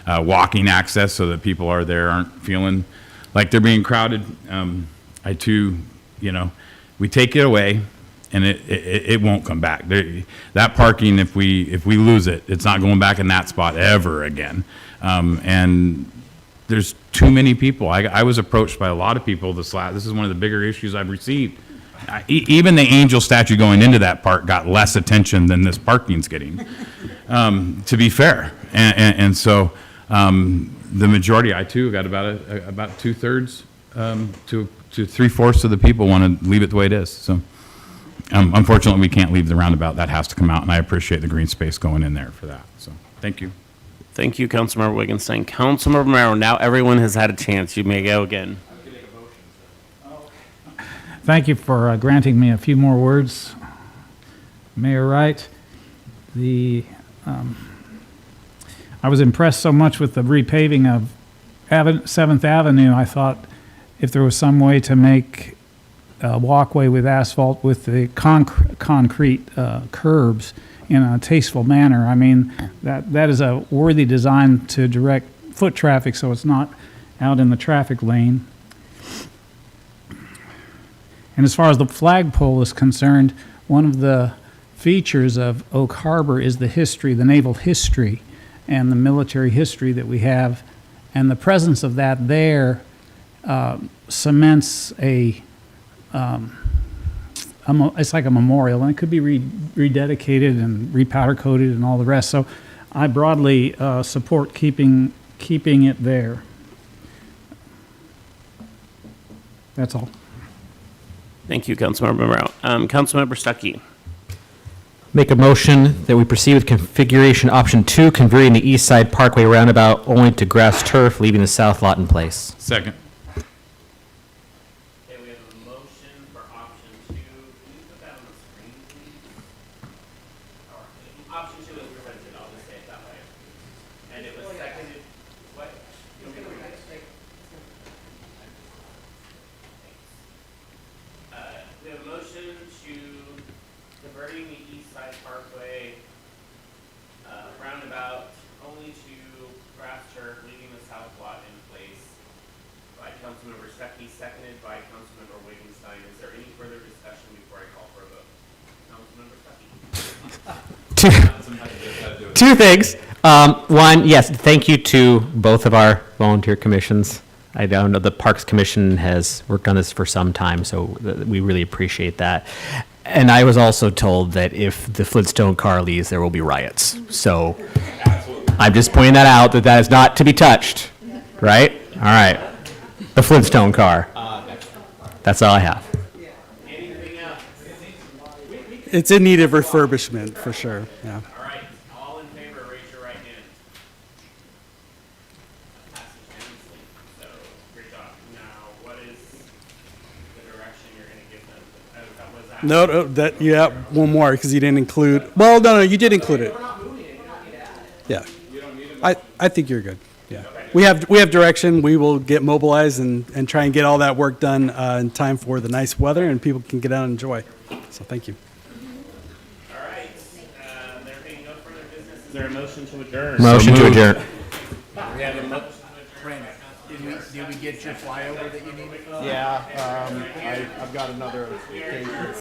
Walking access so that people aren't feeling like they're being crowded. I too, we take it away, and it won't come back. That parking, if we lose it, it's not going back in that spot ever again. And there's too many people. I was approached by a lot of people this is one of the bigger issues I've received. Even the angel statue going into that park got less attention than this parking's getting, to be fair. And so the majority, I too, got about 2/3 to 3/4 of the people want to leave it the way it is. So unfortunately, we can't leave the roundabout. That has to come out, and I appreciate the green space going in there for that. So thank you. Thank you, Councilmember Wigginstein. Councilmember Romero, now everyone has had a chance. You may go again. Thank you for granting me a few more words, Mayor Wright. I was impressed so much with the repaving of 7th Avenue. I thought if there was some way to make a walkway with asphalt with the concrete curbs in a tasteful manner, I mean, that is a worthy design to direct foot traffic so it's not out in the traffic lane. And as far as the flagpole is concerned, one of the features of Oak Harbor is the history, the naval history, and the military history that we have. And the presence of that there cements it's like a memorial, and it could be rededicated and repowder coated and all the rest. So I broadly support keeping it there. That's all. Thank you, Councilmember Romero. Councilmember Stuckey. Make a motion that we proceed with configuration option 2, converting the East Side Parkway roundabout only to grass turf, leaving the south lot in place. Second. Okay, we have a motion for option 2. Can you put that on the screen, please? Option 2 is presented. I'll just say it that way. And it was seconded. What? We have a motion to converting the East Side Parkway roundabout only to grass turf, leaving the south lot in place by Councilmember Stuckey, seconded by Councilmember Wigginstein. Is there any further discussion before I call for a vote? Councilmember Stuckey. Two things. One, yes, thank you to both of our volunteer commissions. I don't know, the Parks Commission has worked on this for some time, so we really appreciate that. And I was also told that if the Flintstone car leaves, there will be riots. So I'm just pointing that out, that is not to be touched, right? All right. The Flintstone car. That's all I have. It's in need of refurbishment, for sure, yeah. All right. No, that you have one more because you didn't include. Well, no, you did include it. Yeah, I think you're good. Yeah, we have direction. We will get mobilized and try and get all that work done in time for the nice weather and people can get out and enjoy. So thank you. All right. There being no further business, is there a motion to adjourn? Motion to adjourn. We have a motion. Brandon, did we get your flyover that you needed? Yeah, I've got another.